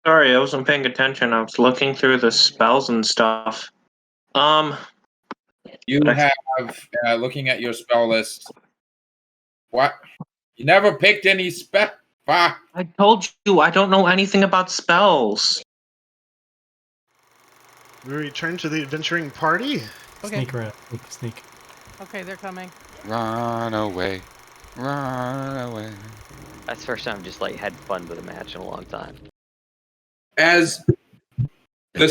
Sorry, I wasn't paying attention. I was looking through the spells and stuff. You have, looking at your spell list. What? You never picked any spell? I told you I don't know anything about spells. We return to the adventuring party. Okay. Sneak around. Sneak. Okay, they're coming. Run away. Run away. That's the first time I've just like had fun with a match in a long time. As the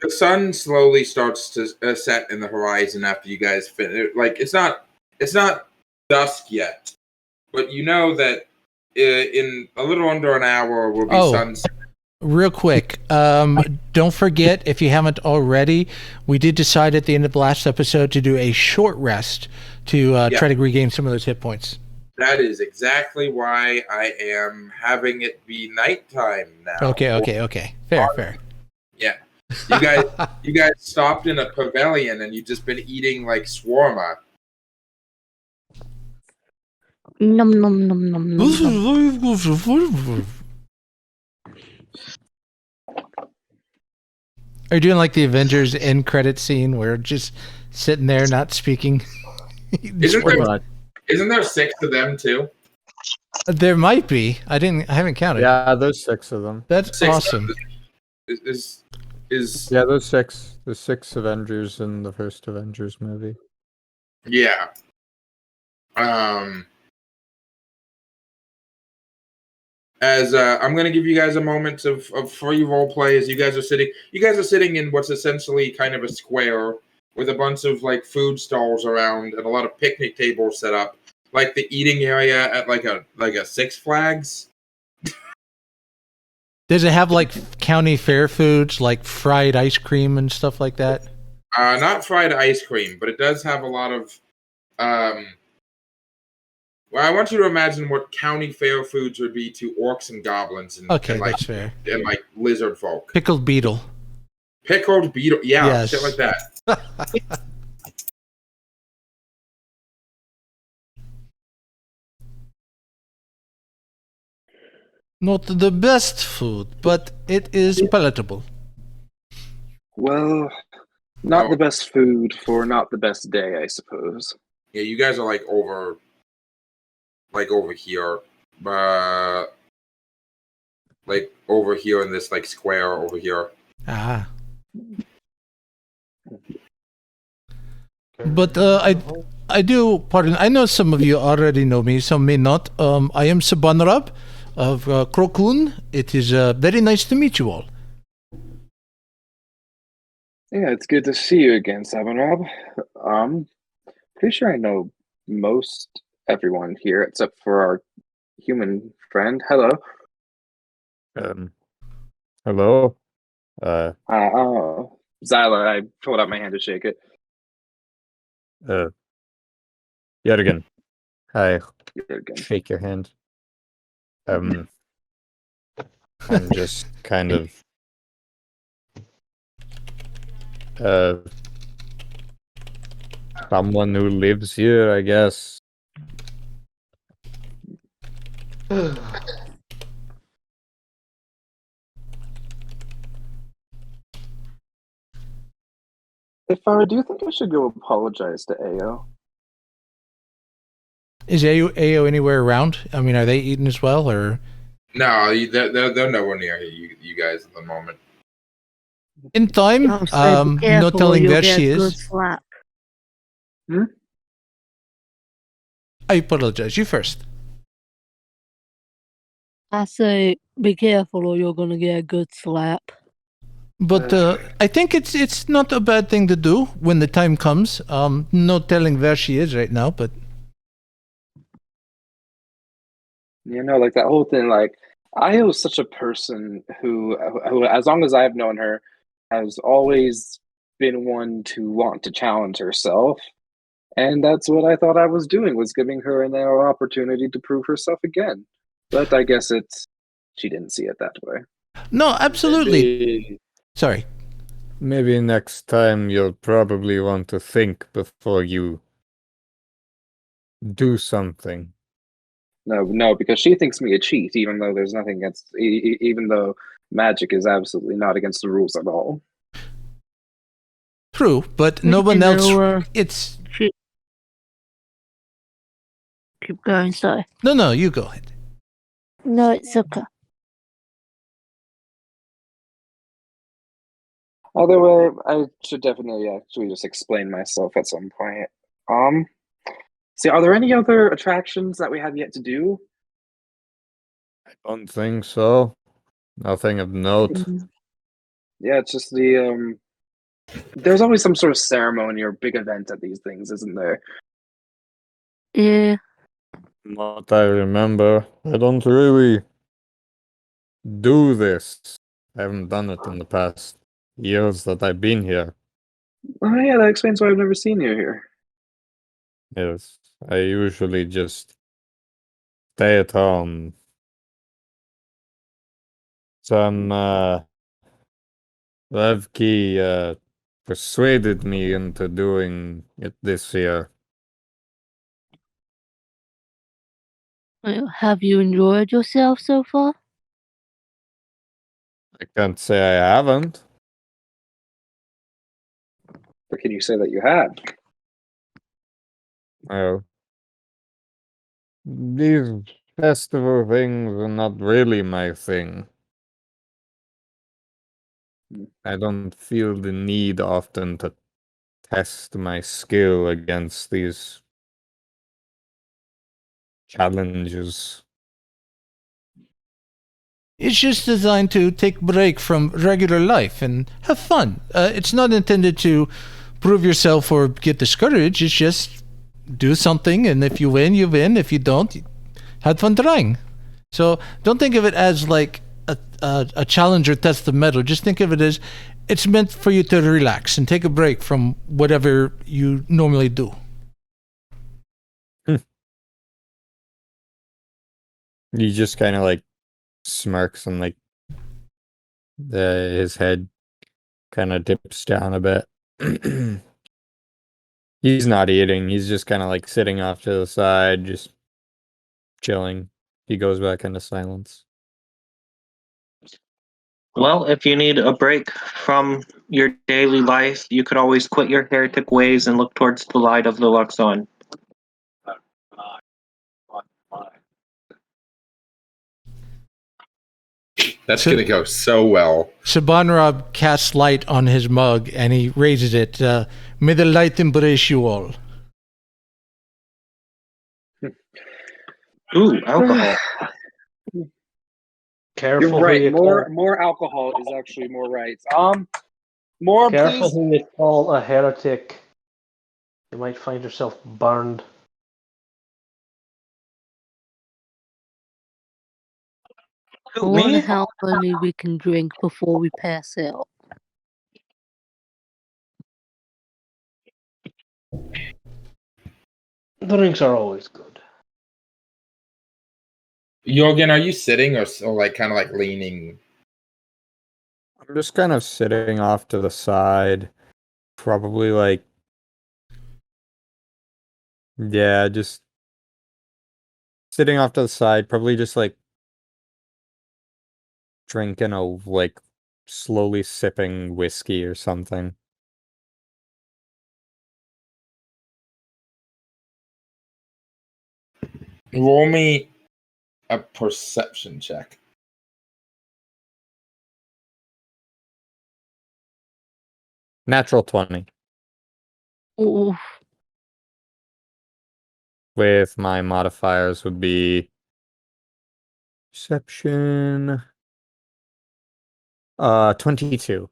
sun slowly starts to set in the horizon after you guys finish, like it's not dusk yet, but you know that in a little under an hour will be sunset. Real quick, don't forget, if you haven't already, we did decide at the end of the last episode to do a short rest to try to regain some of those hit points. That is exactly why I am having it be nighttime now. Okay. Fair. Yeah. You guys stopped in a pavilion and you've just been eating like shawarma. Nom nom nom nom nom. Are you doing like the Avengers end credit scene where we're just sitting there not speaking? Isn't there 6 of them too? There might be. I haven't counted. Yeah, there's 6 of them. That's awesome. Yeah, there's 6. There's 6 Avengers in the first Avengers movie. Yeah. As I'm going to give you guys a moment of free role play as you guys are sitting in what's essentially kind of a square with a bunch of like food stalls around and a lot of picnic tables set up, like the eating area at like a Six Flags. Does it have like county fair foods like fried ice cream and stuff like that? Not fried ice cream, but it does have a lot of well, I want you to imagine what county fair foods would be to orcs and goblins and, that's fair. And like Lizardfolk. Pickled beetle, yeah, shit like that. Not the best food, but it is palatable. Well, not the best food for not the best day, I suppose. Yeah, you guys are like over here, like over here in this like square over here. Ah. But I do, pardon, I know some of you already know me, some may not. I am Sabanrab of Krokun. It is very nice to meet you all. Yeah, it's good to see you again, Sabanrab. Pretty sure I know most everyone here except for our human friend. Hello. Hello. Xila, I pulled out my hand to shake it. Jurgen. Hi. Jurgen. Shake your hand. I'm just kind of someone who lives here, I guess. Do you think I should go apologize to AO? Is AO anywhere around? I mean, are they eating as well, or? No, they're nowhere near you guys at the moment. In time, no telling where she is. I apologize. You first. I say, be careful or you're going to get a good slap. But I think it's not a bad thing to do when the time comes. No telling where she is right now, but... You know, like that whole thing, like, I was such a person who, as long as I've known her, has always been one to want to challenge herself. And that's what I thought I was doing, was giving her an opportunity to prove herself again. But I guess she didn't see it that way. No, absolutely. Sorry. Maybe next time you'll probably want to think before you do something. No, because she thinks me a cheat, even though there's nothing against, even though magic is absolutely not against the rules at all. True, but no one else. No, It's keep going, sorry. no. You go ahead. No, it's okay. Although I should definitely actually just explain myself at some point. See, are there any other attractions that we have yet to do? I don't think so. Nothing of note. Yeah, it's just the there's always some sort of ceremony or big event at these things, isn't there? Yeah. Not I remember. I don't really do this. I haven't done it in the past years that I've been here. Oh yeah, that explains why I've never seen you here. Yes, I usually just stay at home. Some Levki persuaded me into doing it this year. Well, have you enjoyed yourself so far? I can't say I haven't. But can you say that you had? Well, these festival things are not really my thing. I don't feel the need often to test my skill against these challenges. It's just designed to take break from regular life and have fun. It's not intended to prove yourself or get discouraged. It's just do something, and if you win, you win. If you don't, have fun trying. So don't think of it as like a challenge or test of metal. Just think of it as it's meant for you to relax and take a break from whatever you normally do. He just kind of like smirks and like his head kind of dips down a bit. He's not eating. He's just kind of like sitting off to the side, just chilling. He goes back into silence. Well, if you need a break from your daily life, you could always quit your heretic ways and look towards the light of the Luxon. That's going to go so well. Sabanrab casts light on his mug and he raises it. May the light embrace you all. Ooh, alcohol. Careful You're right. who you More alcohol is actually more right. More careful please. who you call a heretic. You might find yourself burned. I wonder how many we can drink before we pass out. Drinks are always good. Jurgen, are you sitting or like kind of like leaning? I'm just kind of sitting off to the side. Probably like, yeah, just sitting off to the side. Probably just like drinking like slowly sipping whiskey or something. Roll me a perception check. Natural 20. Oof. With my modifiers would be perception 22.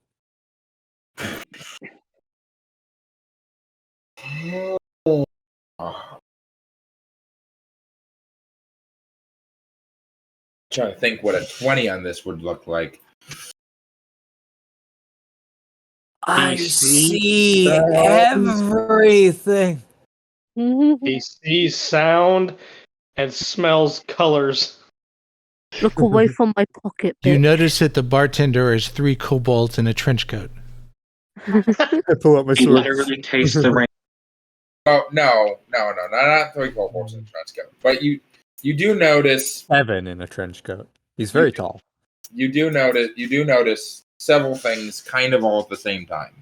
Trying to think what a 20 on this would look like. I see everything. He sees sound and smells colors. Look away from my pocket, You bitch. notice that the bartender has 3 kobolds in a trench coat. I pull out my You sword. literally taste the rain. Oh no, not 3 kobolds in the trench coat. But you You do notice Evan in a trench coat. He's very tall. You do notice several things kind of all at the same time.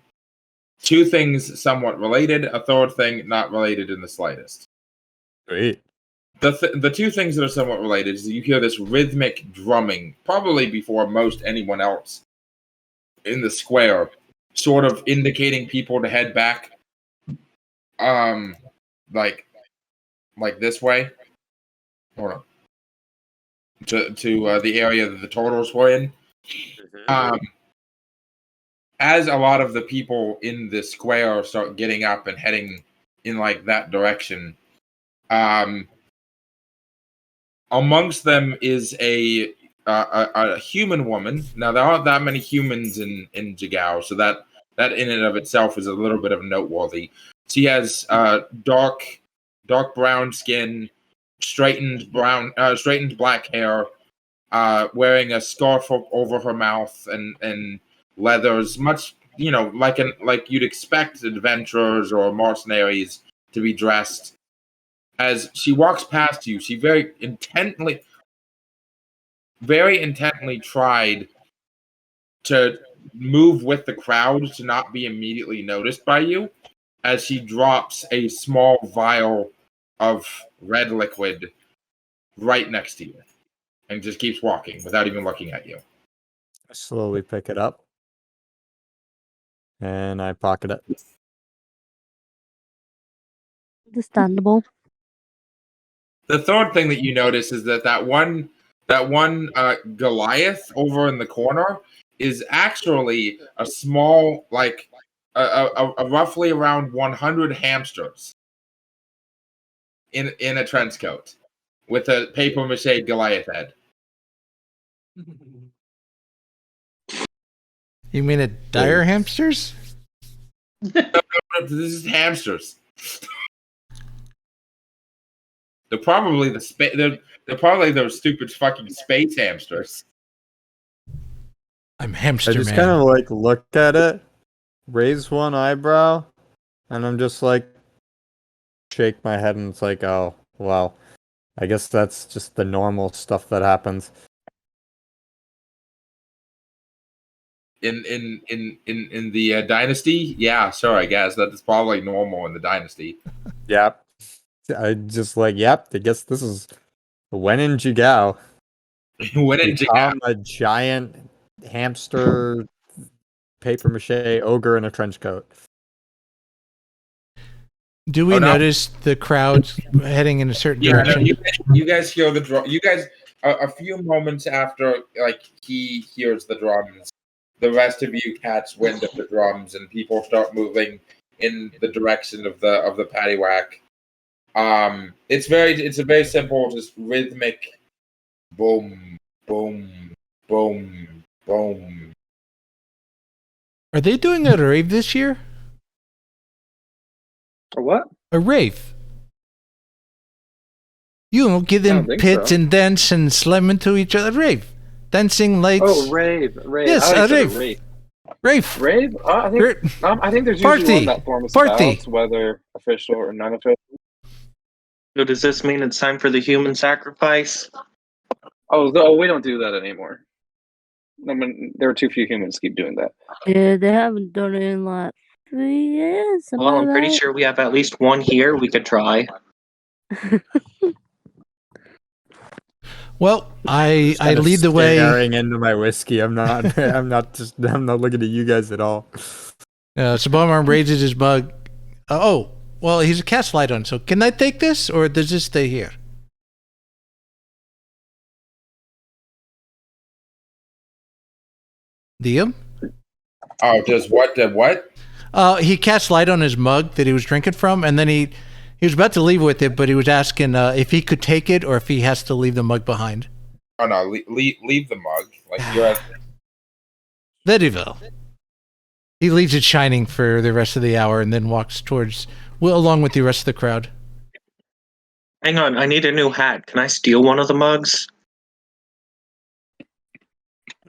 Two things somewhat related, a third thing not related in the slightest. Sweet. The two things that are somewhat related is you hear this rhythmic drumming, probably before most anyone else in the square, sort of indicating people to head back, like this way, or to the area that the turtles were in. As a lot of the people in the square start getting up and heading in like that direction, amongst them is a human woman. Now there aren't that many humans in Jigao, so that in and of itself is a little bit of noteworthy. She has dark brown skin, straightened black hair, wearing a scarf over her mouth and leathers, much like you'd expect adventurers or mercenaries to be dressed. As she walks past you, she very intently tried to move with the crowd to not be immediately noticed by you, as she drops a small vial of red liquid right next to you and just keeps walking without even looking at you. I slowly pick it up and I pocket it. Understandable. The third thing that you notice is that one Goliath over in the corner is actually a small, like a roughly around 100 hamsters in a trench coat with a paper mache Goliath head. You mean at dire hamsters? No, this is hamsters. They're probably they're probably those stupid fucking space hamsters. I'm hamster I just man. kind of like look at it, raise one eyebrow, and I'm just like shake my head, and it's like, oh well, I guess that's just the normal stuff that happens. In the dynasty, yeah, sure, I guess that is probably normal in the dynasty. Yep. I just like, yep, I guess this is when in Jigao. When in Jigao. Become a giant hamster paper mache ogre in a trench coat. Do we notice the crowds heading in a certain direction? No, you guys hear the drum. You guys, a few moments after, like, he hears the drums, the rest of you catch wind of the drums, and people start moving in the direction of the paddywhack. It's a very simple, just rhythmic boom, boom, boom, boom. Are they doing a rave this year? A what? A rave. You know, get in pits and dance and slam into each other. Rave. Dancing lights. Oh, rave. Yes, a rave. Rave. Rave? I think there's usually one that forms balance, whether official or non-official. So does this mean it's time for the human sacrifice? Oh, we don't do that anymore. I mean, there are too few humans to keep doing that. Yeah, they haven't done it in like 3 years. Well, I'm pretty sure we have at least one here. We could try. Well, I lead the way. Staring into my whiskey. I'm not looking at you guys at all. Sabanrab raises his mug. Well, he's a cast light on. So can I take this, or does this stay here? Liam? Oh, does what? What? He cast light on his mug that he was drinking from, and then he was about to leave with it, but he was asking if he could take it or if he has to leave the mug behind. Oh no, leave the mug. Like you're at... Very well. He leaves it shining for the rest of the hour and then walks towards, along with the rest of the crowd. Hang on, I need a new hat. Can I steal one of the mugs?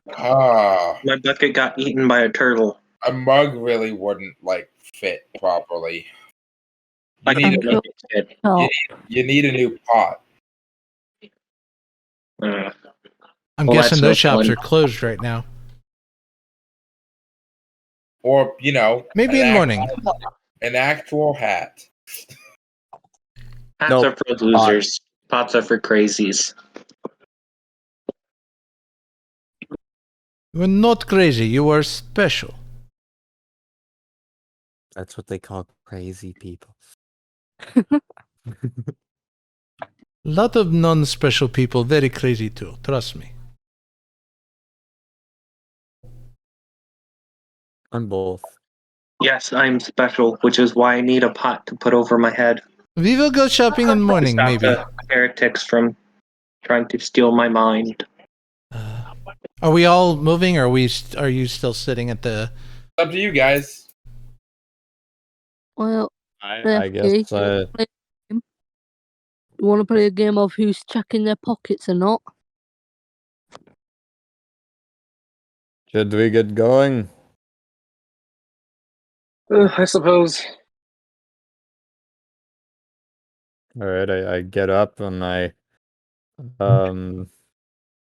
My bucket got eaten by a turtle. A mug really wouldn't fit properly. You need a new pot. I'm Well, guessing that's no those shops fun. are closed right now. Or, Maybe in the morning. An actual hat. Hats Nope. are for losers. Pots are for crazies. You are not crazy. You are special. That's what they call crazy people. A lot of non-special people, very crazy too. Trust me. On both. Yes, I'm special, which is why I need a pot to put over my head. We will go shopping in the morning, Stop maybe. the heretics from trying to steal my mind. Are we all moving, or are you still sitting at the... It's up to you guys. Well, I guess you want to play a game of who's checking their pockets or not? should we get going? I suppose. Alright, I get up and I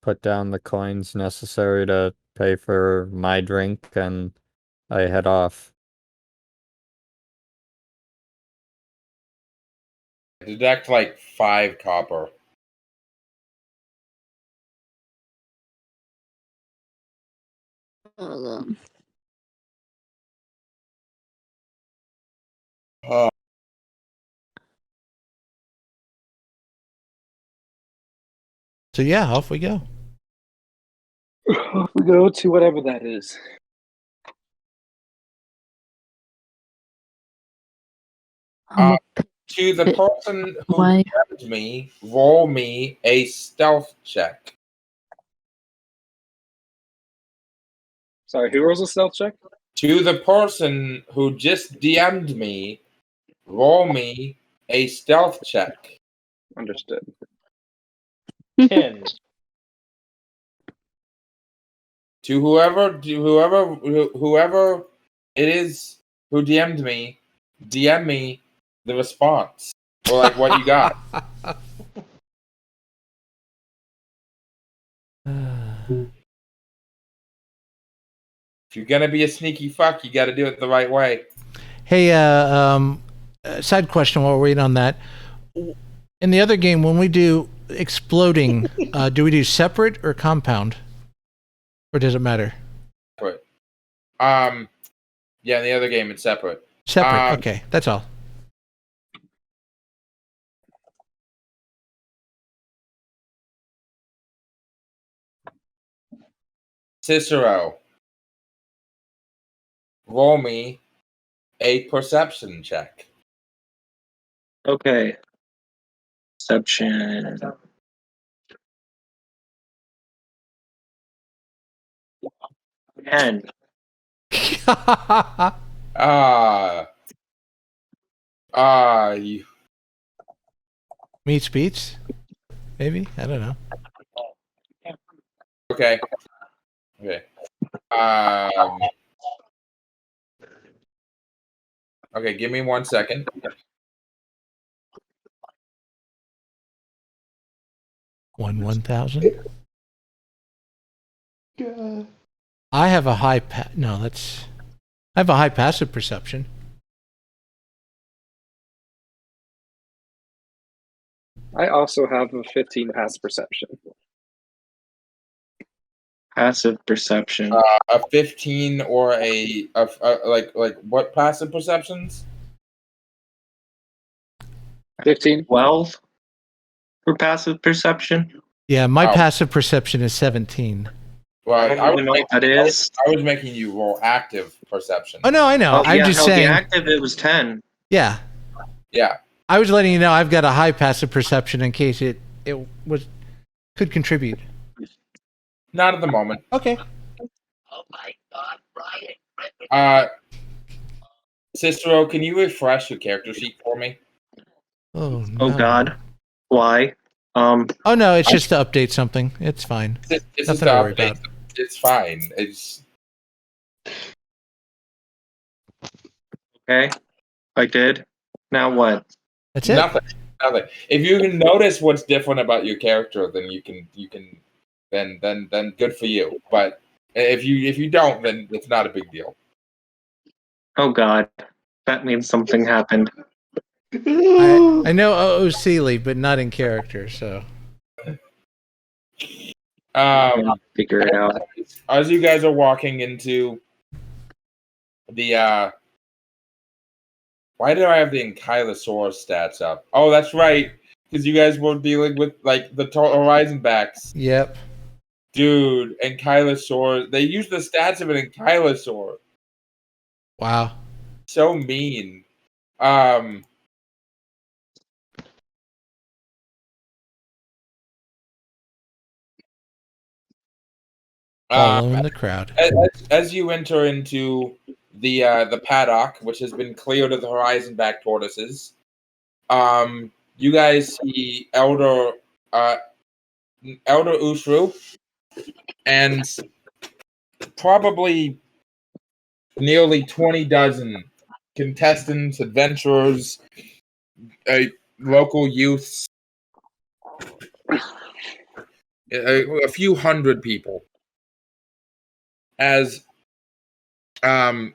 put down the coins necessary to pay for my drink and I head off. Deduct like 5 copper. Hold Uh, So yeah, off we go. Off we go to whatever that is. to the person who Why? DM'd me, roll me a stealth check. Sorry, who rolls a stealth check? To the person who just DM'd me, roll me a stealth check. Understood. 10. To whoever it is who DM'd me, DM me the response or like what you got. If you're gonna be a sneaky fuck, you got to do it the right way. Hey, side question while we're waiting on that. In the other game, when we do exploding, do we do separate or compound? Or does it matter? Separate. Yeah, in the other game it's separate. Separate, okay, that's all. Cicero, roll me a perception check. Okay. Perception. And You. Meets beats? Maybe? I don't know. Okay. Okay. Okay, give me 1 second. One thousand? I have a high I have a high passive perception. I also have a 15 passive perception. passive perception. A 15 or like what passive perceptions? 15. 12 for passive perception. Yeah, my Oh. passive perception is 17. Well, I don't even know what that is. I was making you roll active perception. Oh, no, I know. Oh, I'm yeah, just no, saying. the active it was 10. Yeah. Yeah. I was letting you know I've got a high passive perception in case it could contribute. Not at the moment. Okay. Oh my god, Brian. Cicero, can you refresh your character sheet for me? Oh, no. Oh god. Why? Oh, no, it's just to update something. It's fine. It's Nothing to worry about. It's fine. It's Okay. I did. Now what? That's it. nothing. Nothing. If you can notice what's different about your character, then you can then good for you. But if you don't, then it's not a big deal. Oh God, that means something happened. I know OOCly, but not in character, so. Figure it out. As you guys are walking into the why did I have the Ankylosaurus stats up? Oh, that's right, because you guys were dealing with like the Horizon backs. Yep. Dude, Ankylosaurus. They use the stats of an Ankylosaur. Wow. So mean. Following the crowd. As you enter into the paddock, which has been cleared of the Horizon back tortoises, you guys see Elder Usru and probably nearly 20 dozen contestants, adventurers, local youths, a few hundred people. As he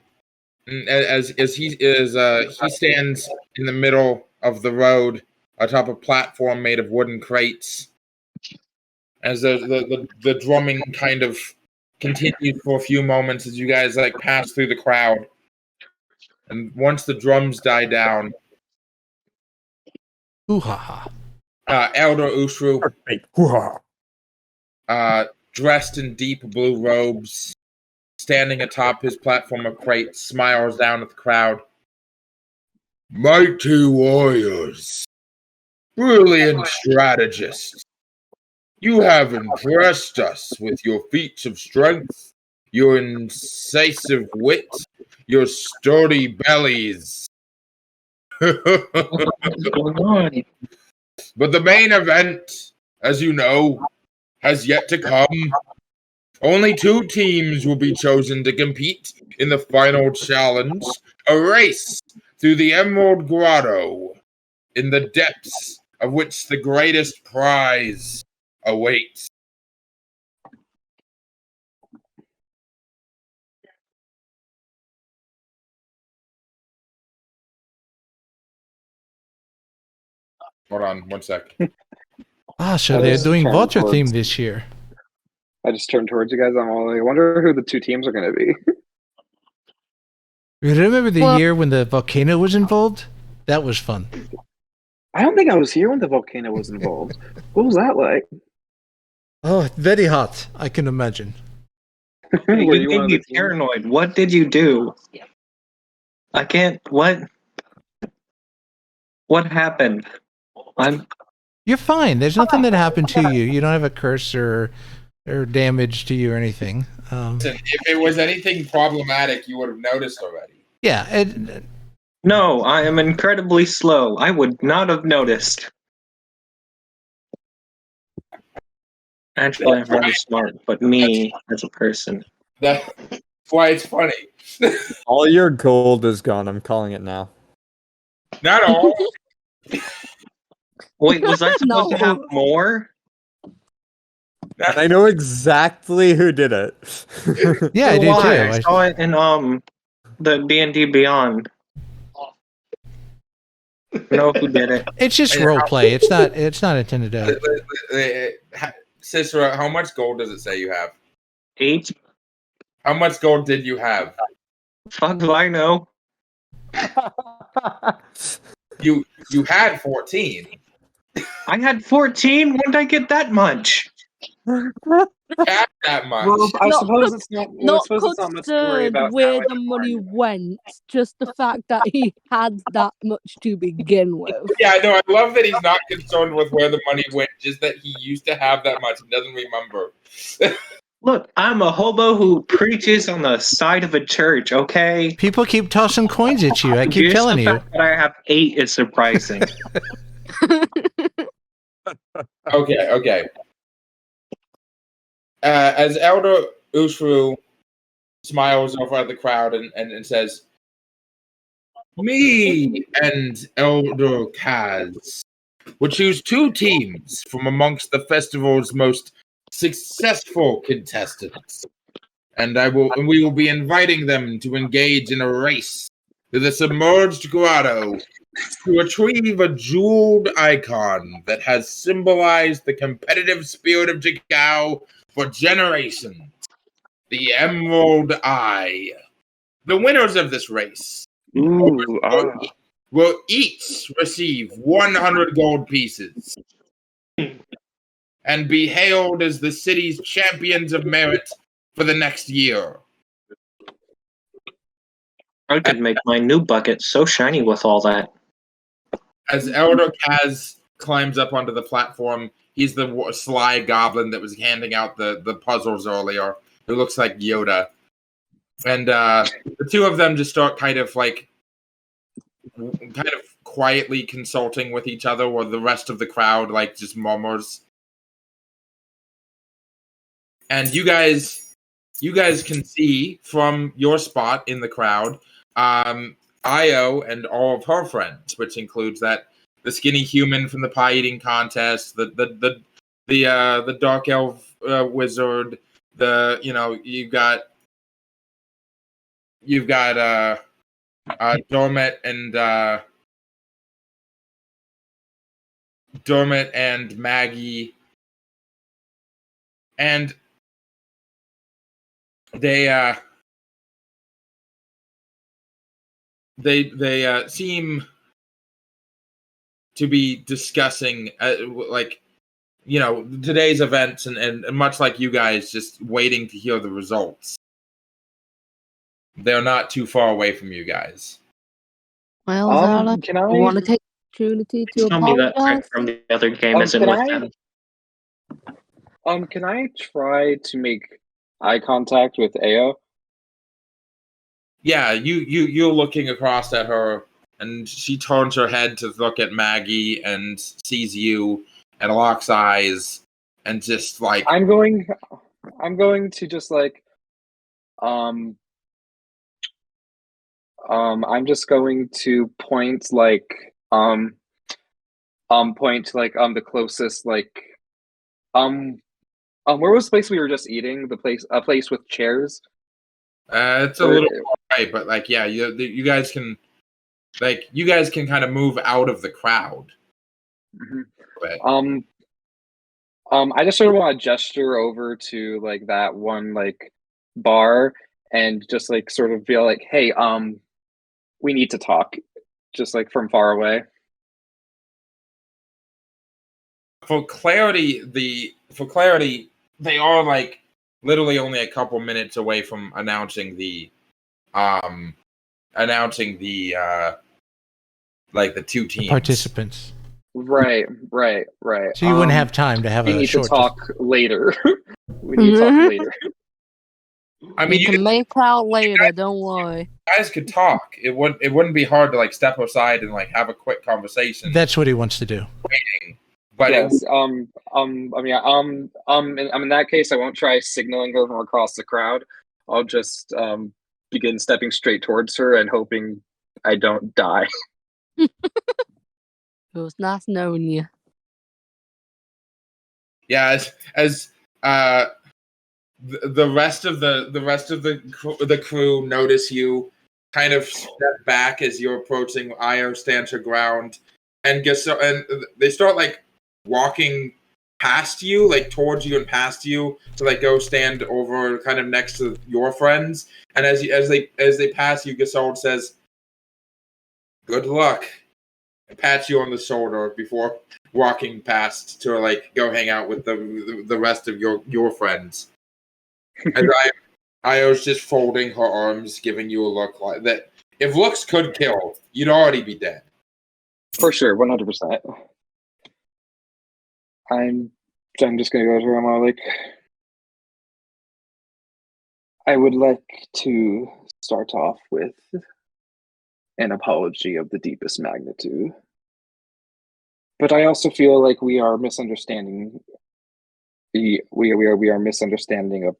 stands in the middle of the road atop a platform made of wooden crates, as the drumming kind of continues for a few moments as you guys like pass through the crowd, and once the drums die down, Ooh-ha-ha. Elder Usru, dressed in deep blue robes, standing atop his platform of crates, smiles down at the crowd. Mighty warriors, brilliant strategists, you have impressed us with your feats of strength, your incisive wit, your sturdy bellies. But the main event, as you know, has yet to come. Only 2 teams will be chosen to compete in the final challenge, a race through the Emerald Grotto, in the depths of which the greatest prize awaits. Hold on 1 sec. So they're doing water theme this year. I just turned towards you guys. I'm all like, I wonder who the 2 teams are going to be. Remember the year when the volcano was involved? That was fun. I don't think I was here when the volcano was involved. What was that like? Oh, very hot. I can imagine. You made me paranoid. What did you do? I can't. What? What happened? You're fine. There's nothing that happened to you. You don't have a curse or damage to you or anything. Listen, if it was anything problematic, you would have noticed already. Yeah. No, I am incredibly slow. I would not have noticed. Actually, I'm really smart, but me as a person. That's why it's funny. All your gold is gone. I'm calling it now. Not all. Wait, was I supposed to have more? And I know exactly who did it. Yeah, I do too. I saw it in the D&D Beyond. I know who did it. It's just roleplay. It's not intended to. Cicero, how much gold does it say you have? 8. How much gold did you have? Fuck do I know? You had 14. I had 14? When did I get that much? You had that much. Well, I suppose it's not. Not I suppose it's not much to worry concerned about where now the money went, just the fact that he had that much to begin with. Yeah, I know. I love that he's not concerned with where the money went, just that he used to have that much and doesn't remember. Look, I'm a hobo who preaches on the side of a church, okay? People keep tossing coins at you. I keep Just telling the you. fact that I have 8 is surprising. Okay. As Elder Usru smiles over at the crowd and says, "Me and Elder Kaz will choose 2 teams from amongst the festival's most successful contestants. And we will be inviting them to engage in a race to the submerged grotto to retrieve a jeweled icon that has symbolized the competitive spirit of Jigao for generations. The Emerald Eye. The winners of this race will each receive 100 gold pieces and be hailed as the city's champions of merit for the next year. I could make my new bucket so shiny with all that. As Elder Kaz climbs up onto the platform, he's the sly goblin that was handing out the puzzles earlier, who looks like Yoda. And the two of them just start kind of quietly consulting with each other, while the rest of the crowd just murmurs. And you guys can see from your spot in the crowd, Io and all of her friends, which includes the skinny human from the pie eating contest, the dark elf wizard, you've got Dormit and Maggie, and they seem to be discussing today's events and much like you guys, just waiting to hear the results. They're not too far away from you guys. Well, Zala, can I want to take the opportunity to Tell me that apologize? trick from the other game isn't can with I- them. Can I try to make eye contact with Ao? Yeah, you're looking across at her, and she turns her head to look at Maggie and sees you and locks eyes and just I'm going to just I'm just going to point the closest where was the place we were just eating? A place with chairs. It's a little right, but yeah, you guys can kind of move out of the crowd. Mm-hmm. I just sort of want to gesture over to that one bar and just sort of feel hey, we need to talk, just from far away. For clarity, they are literally only a couple minutes away from announcing the the 2 teams. Participants. Right. So you wouldn't have time to have we a need short. to talk later. We need to talk later. I mean, you can make out later. Don't worry. You guys could talk. It wouldn't be hard to step aside and have a quick conversation. That's what he wants to do. Waiting, but yes. In that case, I won't try signaling her from across the crowd. I'll just begin stepping straight towards her and hoping I don't die. It was nice knowing you. Yeah, as the rest of the crew notice you, kind of step back as you're approaching. Io stands her ground, and they start walking past you, towards you and past you, to go stand over kind of next to your friends. And as they pass you, Gasold says, "Good luck," and pats you on the shoulder before walking past to go hang out with the rest of your friends. And Io's just folding her arms, giving you a look like that. If looks could kill, you'd already be dead. For sure, 100%. I'm just gonna go to her. I'm I would like to start off with an apology of the deepest magnitude. But I also feel we are misunderstanding. We are misunderstanding of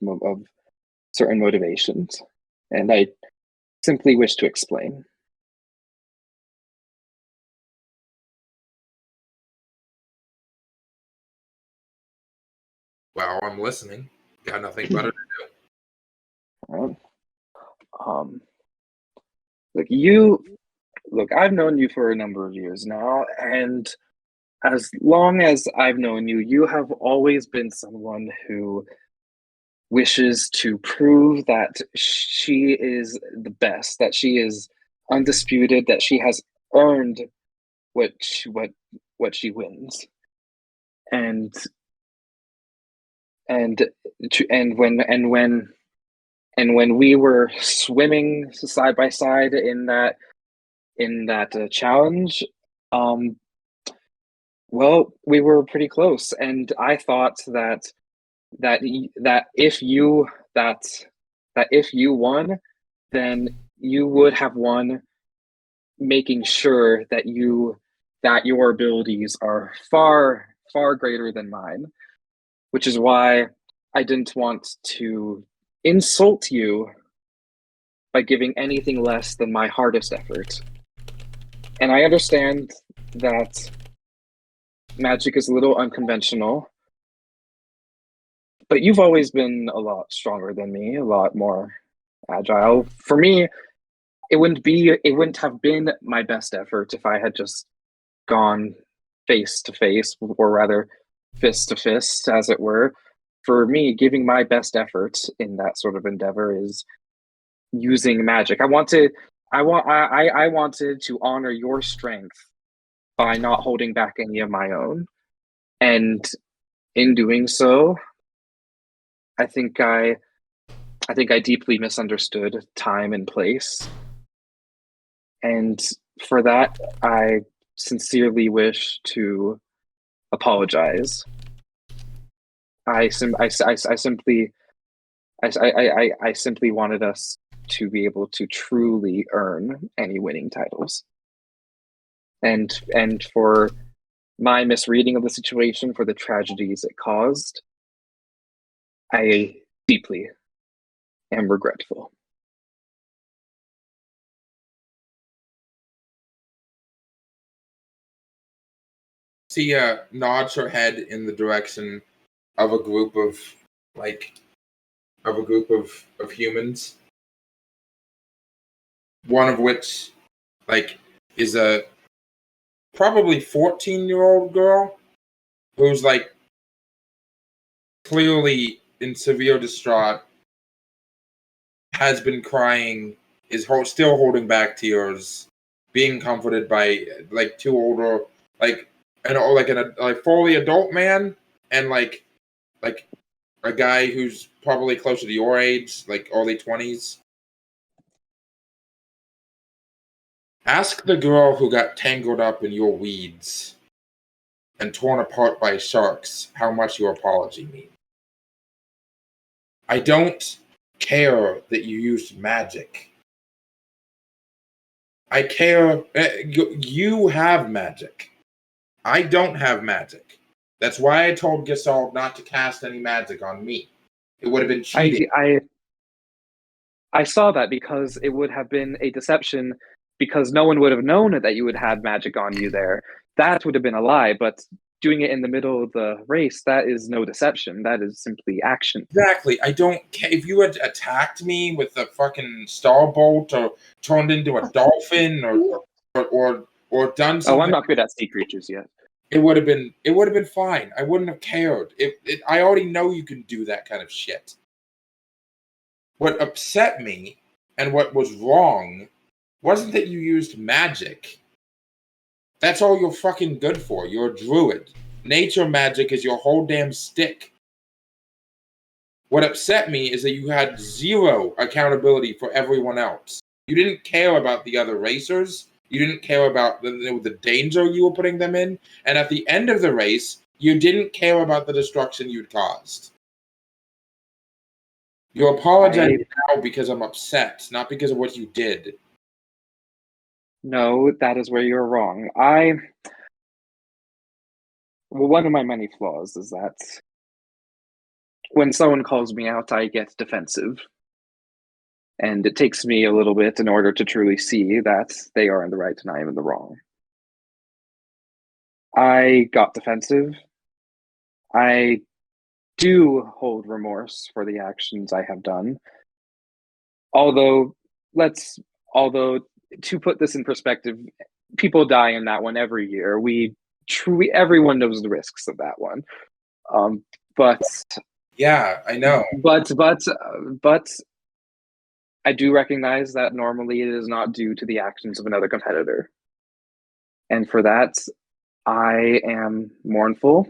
certain motivations, and I simply wish to explain. Well, I'm listening. Got nothing better to Alright. Look, I've known you for a number of years now, and as long as I've known you, you have always been someone who wishes to prove that she is the best, that she is undisputed, that she has earned what she wins. And when we were swimming side by side in that challenge, well, we were pretty close, and I thought that if you won, then you would have won, making sure that your abilities are far greater than mine, which is why I didn't want to insult you by giving anything less than my hardest effort. And I understand that magic is a little unconventional, but you've always been a lot stronger than me, a lot more agile. For me, it wouldn't have been my best effort if I had just gone face to face, or rather fist to fist, as it were. For me, giving my best effort in that sort of endeavor is using magic. I wanted to honor your strength by not holding back any of my own. And in doing so, I think I deeply misunderstood time and place. And for that, I sincerely wish to apologize. I simply wanted us to be able to truly earn any winning titles. And for my misreading of the situation, for the tragedies it caused, I deeply am regretful. see. Nods her head in the direction of a group of humans. One of which is a probably 14-year-old girl who's clearly in severe distraught, has been crying, is still holding back tears, being comforted by two older a fully adult man and a guy who's probably closer to your age, early 20s. Ask the girl who got tangled up in your weeds and torn apart by sharks how much your apology means. I don't care that you used magic. I care. You have magic. I don't have magic. That's why I told Giselle not to cast any magic on me. It would have been cheating. I saw that because it would have been a deception, because no one would have known that you would have magic on you there. That would have been a lie, but doing it in the middle of the race, that is no deception. That is simply action. Exactly. I don't care if you had attacked me with a fucking starbolt or turned into a dolphin or done something. Oh, I'm not good at sea creatures yet. It would have been fine. I wouldn't have cared. I already know you can do that kind of shit. What upset me and what was wrong wasn't that you used magic. That's all you're fucking good for. You're a druid. Nature magic is your whole damn stick. What upset me is that you had zero accountability for everyone else. You didn't care about the other racers. You didn't care about the danger you were putting them in. And at the end of the race, you didn't care about the destruction you'd caused. You're apologizing now because I'm upset, not because of what you did. No, that is where you're wrong. One of my many flaws is that when someone calls me out, I get defensive. And it takes me a little bit in order to truly see that they are in the right and I am in the wrong. I got defensive. I do hold remorse for the actions I have done. Although to put this in perspective, people die in that one every year. Everyone knows the risks of that one. But Yeah, I know. But I do recognize that normally it is not due to the actions of another competitor. And for that, I am mournful.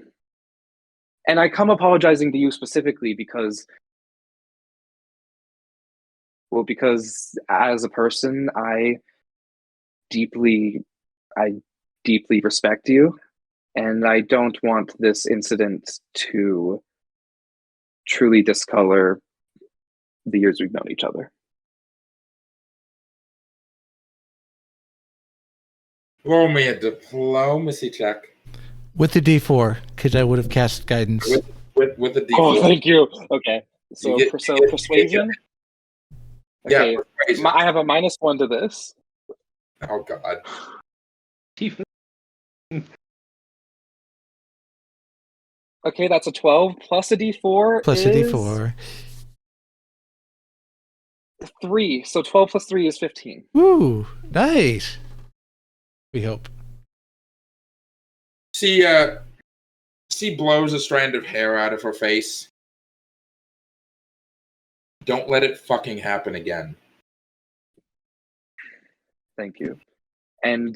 And I come apologizing to you specifically because as a person, I deeply respect you, and I don't want this incident to truly discolor the years we've known each other. Roll me a diplomacy check. With the D4, because I would have cast guidance. With the D4. Oh, thank you. Okay, so You get persuasion. Okay, Yeah, persuasion. I have a -1 to this. Oh God. Okay, that's a 12 plus a D4. Plus a D4. 3. So 12 plus 3 is 15. Woo! Nice. We hope. She blows a strand of hair out of her face. Don't let it fucking happen again. Thank you. And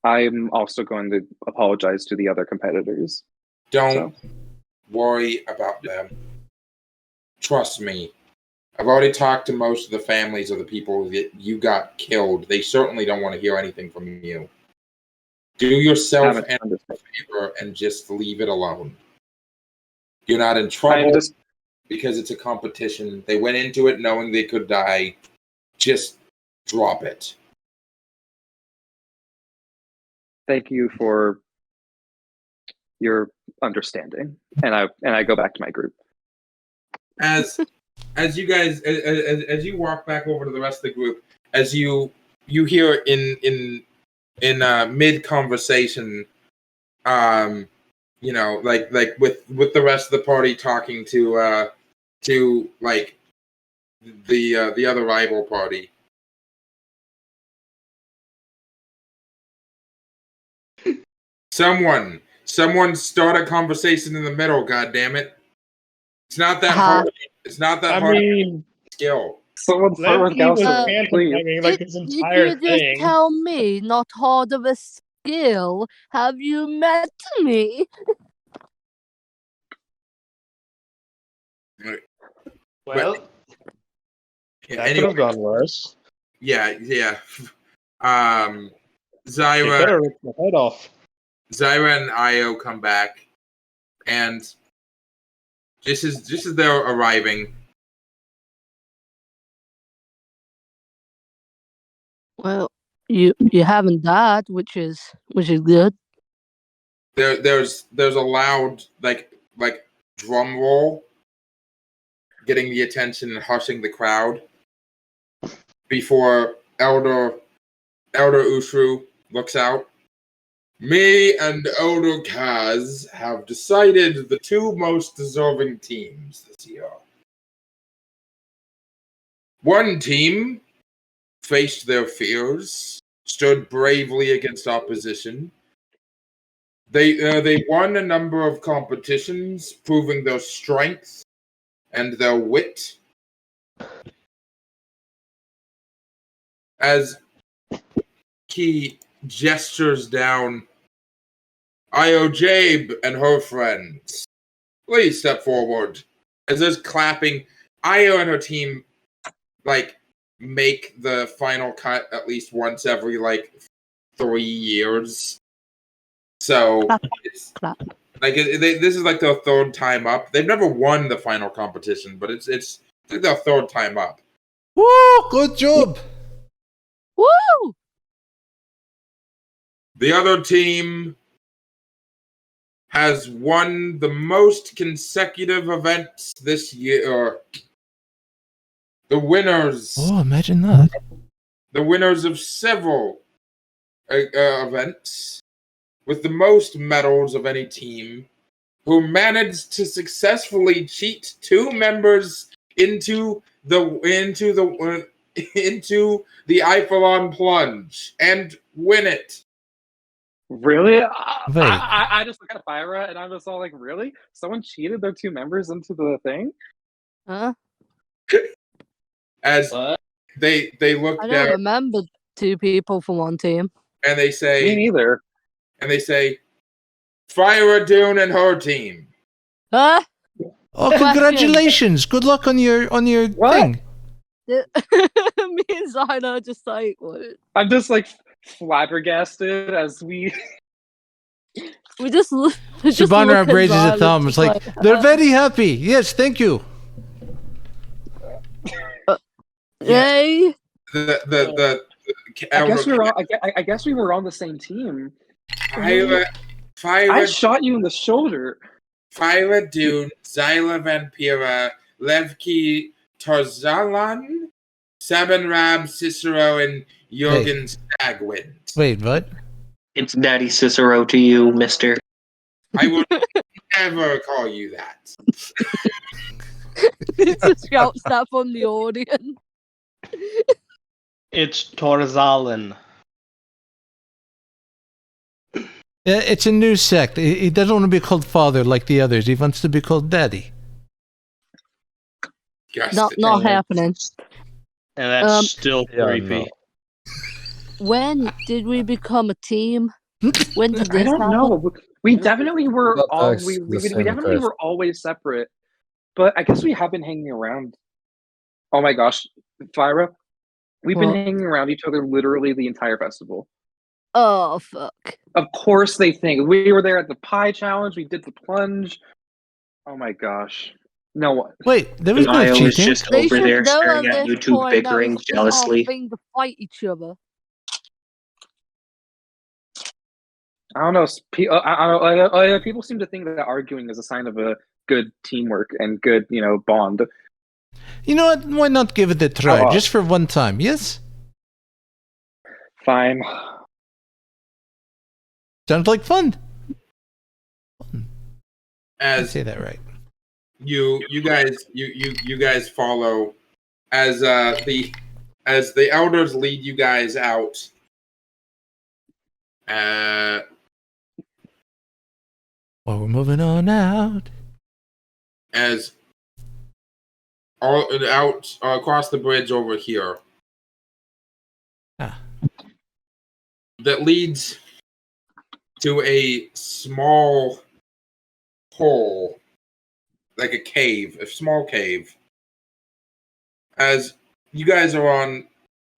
I'm also going to apologize to the other competitors. Don't worry about them. Trust me. I've already talked to most of the families of the people that you got killed. They certainly don't want to hear anything from you. Do yourself a favor and just leave it alone. You're not in trouble because it's a competition. They went into it knowing they could die. Just drop it. Thank you for your understanding. And I go back to my group. As you guys as you walk back over to the rest of the group, as you hear in mid conversation, you know, like with the rest of the party talking to like the other rival party. Someone start a conversation in the middle, goddammit. It's not that hard. It's not that hard. Skill. Someone start with Galster, please. Like his entire Did you just thing. tell me not hard of a skill? Have you met me? Well, Yeah, that could have gone worse. Yeah. You Zyra could have ripped my head off. Zyra and Io come back, and just as they're arriving, Well, you haven't died, which is good. there's a loud like drum roll, getting the attention and hushing the crowd before Elder Ushru looks out. Me and Elder Kaz have decided the two most deserving teams this year. One team faced their fears, stood bravely against opposition. They won a number of competitions, proving their strength and their wit. As he gestures down, Io Jabe and her friends, please step forward. As there's clapping, Io and her team make the final cut at least once every 3 years. So it's Clap. this is their third time up. They've never won the final competition, but it's their third time up. Woo! Good job. Woo! The other team has won the most consecutive events this year. The winners. Oh, imagine that. The winners of several events with the most medals of any team who managed to successfully cheat 2 members into the Iphelon plunge and win it. Really? Wait. I just look at Phyra and I'm just all like, really? Someone cheated their 2 members into the thing? Huh? As What? they look I don't down remember 2 people from one team. and they Me say, neither. Phyra, Dune, and her team. Huh? Oh, Question. congratulations! Good luck on your What? thing. Me and Zyna are just like, what? I'm just like flabbergasted as we. We just look. Sabanrab raises a thumb. It's like they're very happy. Yes, thank you. Yay! I guess we were. I guess we were on the same team. Phyra, I shot you in the shoulder. Phyra, Dune, Xila, Venphyra, Levki, Torzalan, Sabanrab, Cicero, and Jurgen Stagwind. Wait, what? It's Daddy Cicero to you, mister. I will never call you that. He just shouts that from the audience. It's Torzalan. Yeah, it's a new sect. He doesn't want to be called father like the others. He wants to be called daddy. Not happening. And that's still creepy. no. When did we become a team? When did I this don't happen? know. We definitely were Well, all. that's We the same definitely question. were always separate. But I guess we have been hanging around. Oh my gosh, Phyra, we've been What? hanging around each other literally the entire festival. Oh fuck! Of course they think we were there at the pie challenge. We did the plunge. Oh my gosh, no one. Wait, there was no Niall was cheating. just over there staring at you two bickering jealously. Thing to fight each other. I don't know. People seem to think that arguing is a sign of a good teamwork and good, bond. You know what? Why not give it a try, Oh. just for one time? Yes. Fine. Sounds like fun. I As say that right. you guys follow as the elders lead you guys out. Well, we're moving on out. As all out across the bridge over here. Ah. That leads to a small hole, like a cave, a small cave. As you guys are on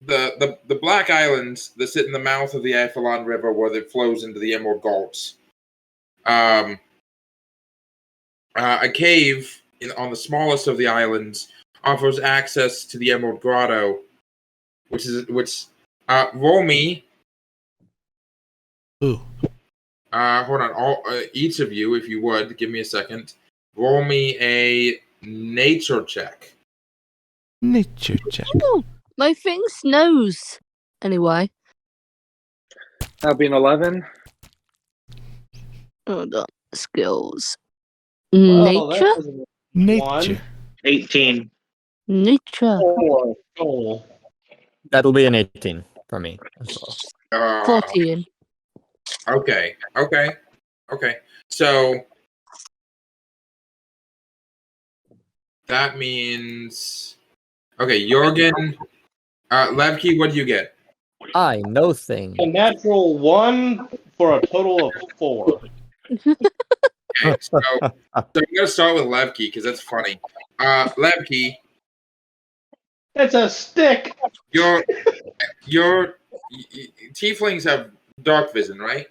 the Black Islands that sit in the mouth of the Iphelon River where it flows into the Emerald Gulch. A cave on the smallest of the islands offers access to the Emerald Grotto, which roll me. Ooh. Hold on, each of you, if you would, give me a second. Roll me a nature check. Nature check. Oh, my thing snows. Anyway, That'll be an 11. hold on. Skills. Well, Nature. that was Nature. 18. Nature. 4. Oh. That'll be an 18 for me as well. 14. Okay. So that means Jurgen, Levki, what do you get? I know things. A natural 1 for a total of 4. Okay, so I'm gonna start with Levki because that's funny. Levki, It's a stick. your tieflings have dark vision, right?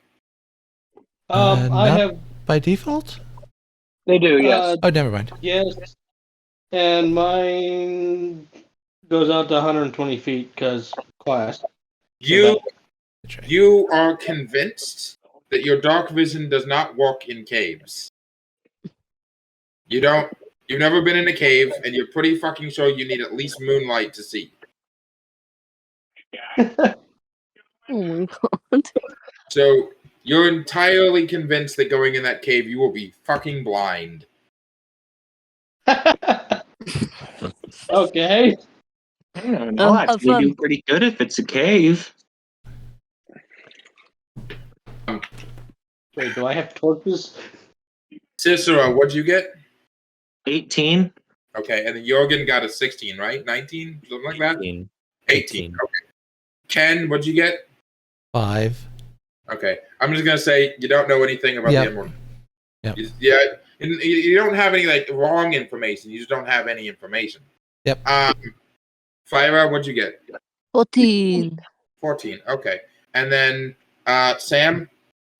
I not- have By default? They do, yes. Oh, never mind. yes, and mine goes out to 120 feet because class. You That's right. you are convinced that your dark vision does not work in caves. You've never been in a cave, and you're pretty fucking sure you need at least moonlight to see. Oh my god. So You're entirely convinced that going in that cave, you will be fucking blind. Okay. I don't know. have Actually, fun. do pretty good if it's a cave. Wait, do I have torches? Cicero, what'd you get? 18. Okay, and then Jurgen got a 16, right? 19? Something like that? 18. 18. Okay. Ken, what'd you get? 5. Okay. I'm just going to say you don't know anything about Yep. the Emerald. Yep. You don't have any like wrong information. You just don't have any information. Yep. Phyra, what'd you get? 14. 14. Okay. And then Sam,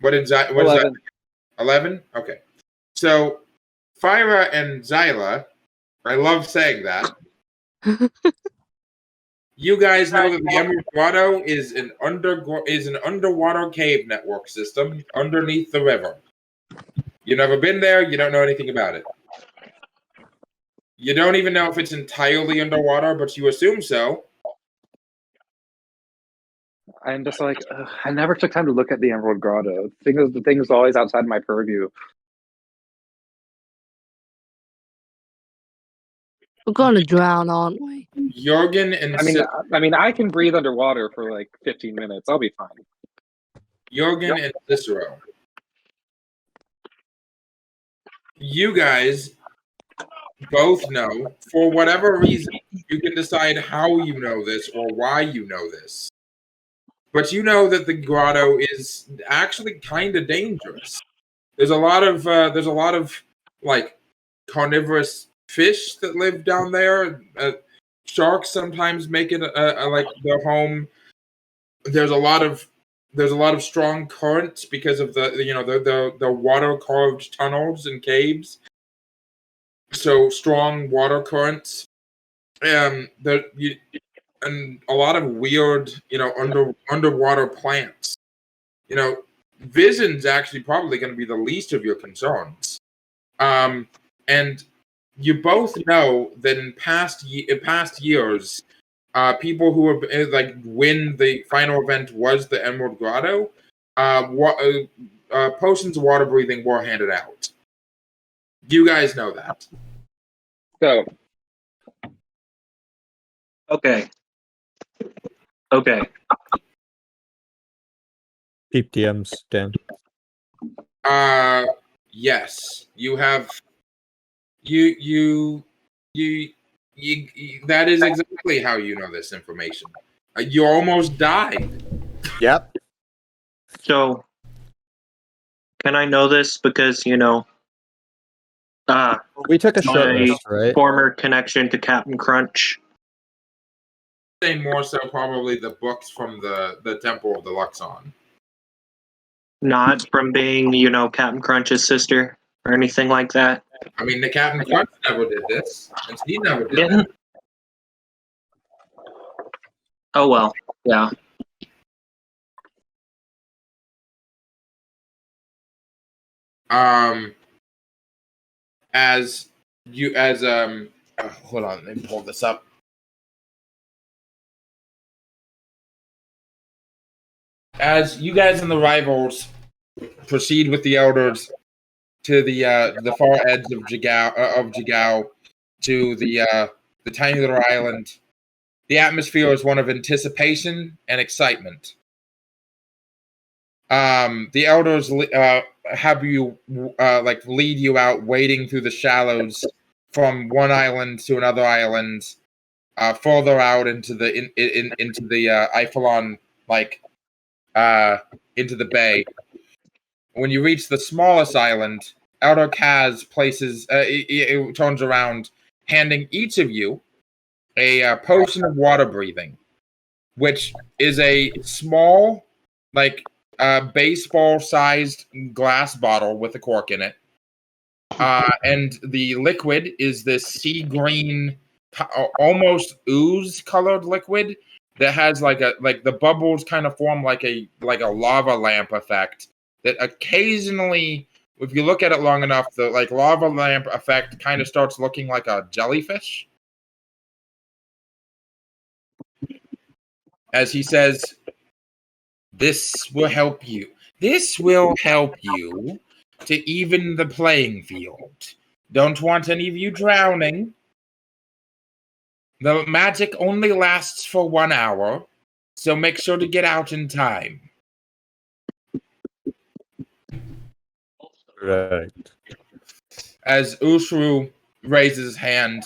what is that? 11? Okay. So Phyra and Xila, I love saying that. You guys know that the Emerald Grotto is an underwater cave network system underneath the river. You've never been there, you don't know anything about it. You don't even know if it's entirely underwater, but you assume so. I'm just like, ugh, I never took time to look at the Emerald Grotto. The thing is always outside my purview. We're gonna drown, aren't we? Jurgen and I mean, I can breathe underwater for like 15 minutes. I'll be fine. Jurgen and Cicero. You guys both know, for whatever reason, you can decide how you know this or why you know this. But you know that the grotto is actually kind of dangerous. There's a lot of like carnivorous fish that live down there. Sharks sometimes make it like their home. There's a lot of strong currents because of the water carved tunnels and caves. So strong water currents. And a lot of weird, underwater plants. Vision's actually probably going to be the least of your concerns. And you both know that in past years, people who have like when the final event was the Emerald Grotto, potions of water breathing were handed out. You guys know that. So, Okay. Keep DMs, Dan. Yes, you have. You. That is exactly how you know this information. You almost died. Yep. So, can I know this because, We took a short my rest, right? former connection to Captain Crunch? Say more so probably the books from the Temple of the Luxon. Not from being, Captain Crunch's sister or anything like that. I mean, the Captain Crunch never did this, and he never did that. Oh well, yeah. Hold on, let me pull this up. As you guys and the rivals proceed with the elders to the far edge of Jigao to the tiny little island, the atmosphere is one of anticipation and excitement. The elders have you lead you out, wading through the shallows from one island to another island, further out into the into the Eiffelon, into the bay. When you reach the smallest island, Elder Kaz it turns around, handing each of you a potion of water breathing, which is a small, baseball-sized glass bottle with a cork in it. And the liquid is this sea green, almost ooze-colored liquid that has the bubbles kind of form like a lava lamp effect. That occasionally, if you look at it long enough, the lava lamp effect kind of starts looking like a jellyfish. As he says, "This will help you. This will help you to even the playing field. Don't want any of you drowning. The magic only lasts for 1 hour, so make sure to get out in time. Right. As Ushru raises his hand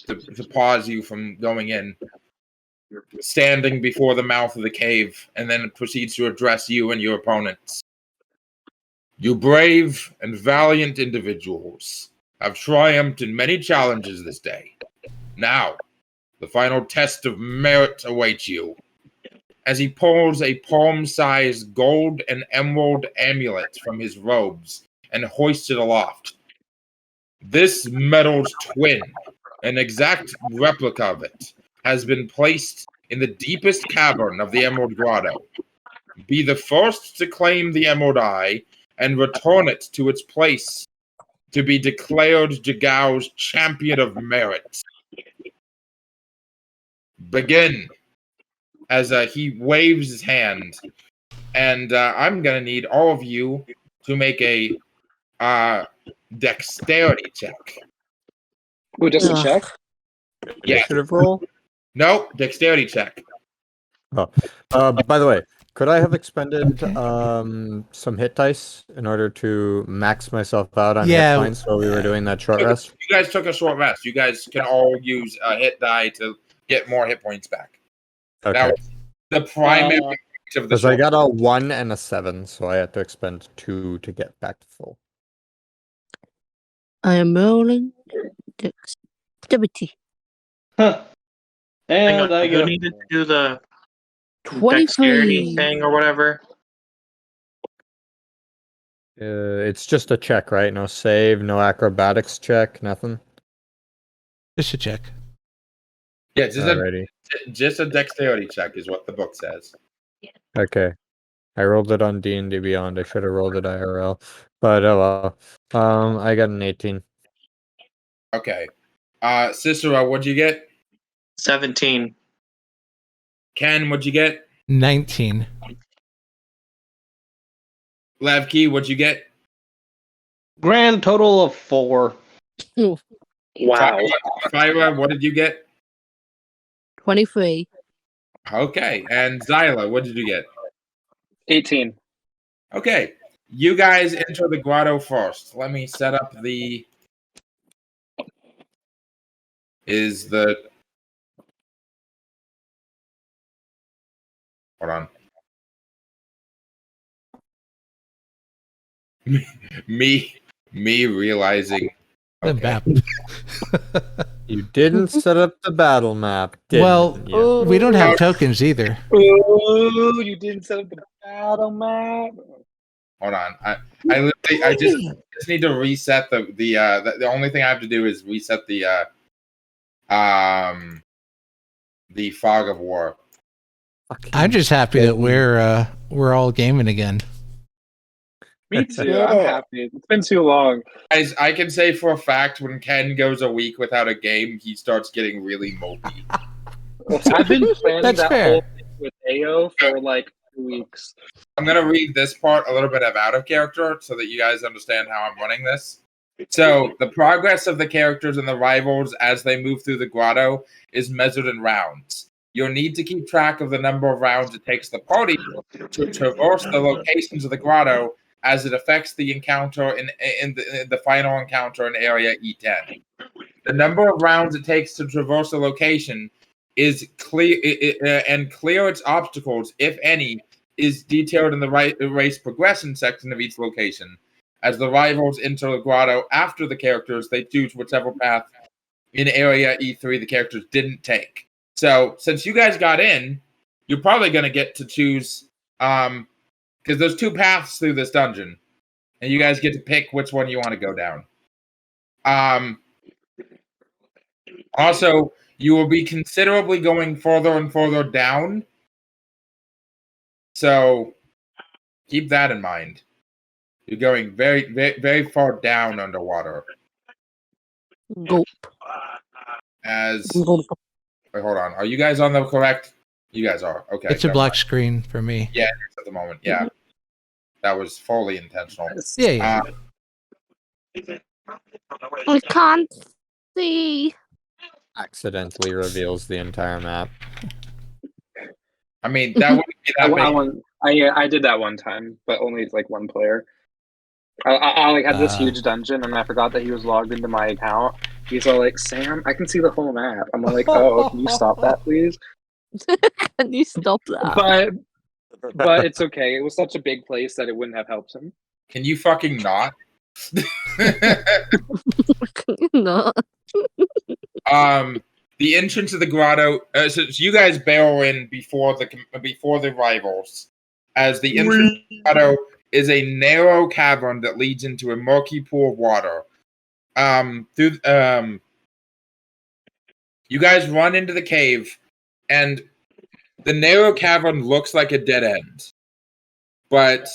to pause you from going in, standing before the mouth of the cave, and then proceeds to address you and your opponents. You brave and valiant individuals have triumphed in many challenges this day. Now, the final test of merit awaits you. As he pulls a palm-sized gold and emerald amulet from his robes and hoists it aloft. This metal's twin, an exact replica of it, has been placed in the deepest cavern of the Emerald Grotto. Be the first to claim the Emerald Eye and return it to its place to be declared Jagau's champion of merit. Begin. As he waves his hand. And I'm going to need all of you to make a dexterity check. Ooh, just a Ugh. check? Yeah. Initiative roll? Nope, dexterity check. By the way, could I have expended some hit dice in order to max myself out on Yeah. hit points while we were doing that short rest? You guys took a short rest. You guys can all use a hit die to get more hit points back. Okay. That was the primary point of the Because I short got a 1 and a 7, so I had to expend 2 to get back to full. I am rolling dexterity. Hang And on, I you get a needed to do the 23. dexterity thing or whatever. It's just a check, right? No save, no acrobatics check, nothing. Just a check. Yeah, Alrighty. just a dexterity check is what the book says. Okay. I rolled it on D&D Beyond. I should have rolled it IRL. But oh well. I got an 18. Okay. Cicero, what'd you get? 17. Ken, what'd you get? 19. Levki, what'd you get? grand total of 4. Wow. Phyra, what did you get? 23. Okay. And Xila, what did you get? 18. Okay. You guys enter the grotto first. Let me set up the... Hold on. me realizing... The Okay. map. You didn't set up the battle map, did Well, you? we don't have tokens either. Oh, you didn't set up the battle map. Hold on. I just need to reset the only thing I have to do is reset the fog of war. I'm just happy that we're all gaming again. Me too. I'm happy. It's been too long. Guys, I can say for a fact when Ken goes a week without a game, he starts getting really mopey. I've been planning That's that fair. whole thing with AO for like 2 weeks. I'm going to read this part a little bit of out of character so that you guys understand how I'm running this. So, the progress of the characters and the rivals as they move through the grotto is measured in rounds. You'll need to keep track of the number of rounds it takes the party to traverse the locations of the grotto as it affects the encounter in the final encounter in Area E10. The number of rounds it takes to traverse a location is clear and clear its obstacles, if any, is detailed in the race progression section of each location. As the rivals enter the grotto after the characters, they choose whichever path in Area E3 the characters didn't take. So, since you guys got in, you're probably going to get to choose... because there's 2 paths through this dungeon, and you guys get to pick which one you want to go down. Also, you will be considerably going further and further down, so keep that in mind. You're going very, very, very far down underwater. Gulp. Wait, hold on. Are you guys on the correct? You guys are. Okay. It's a black screen for me. Yeah, it is at the moment. Yeah. That was fully intentional. Yeah. I can't see. Accidentally reveals the entire map. I mean, that wouldn't be that big. I did that one time, but only like one player. I like had this huge dungeon, and I forgot that he was logged into my account. He's all like, "Sam, I can see the whole map." I'm like, "Oh, can you stop that, please?" Can you stop that? But it's okay. It was such a big place that it wouldn't have helped him. Can you fucking not? No. The entrance of the grotto. So you guys barrel in before the rivals, as the entrance of the grotto is a narrow cavern that leads into a murky pool of water. You guys run into the cave, and the narrow cavern looks like a dead end, but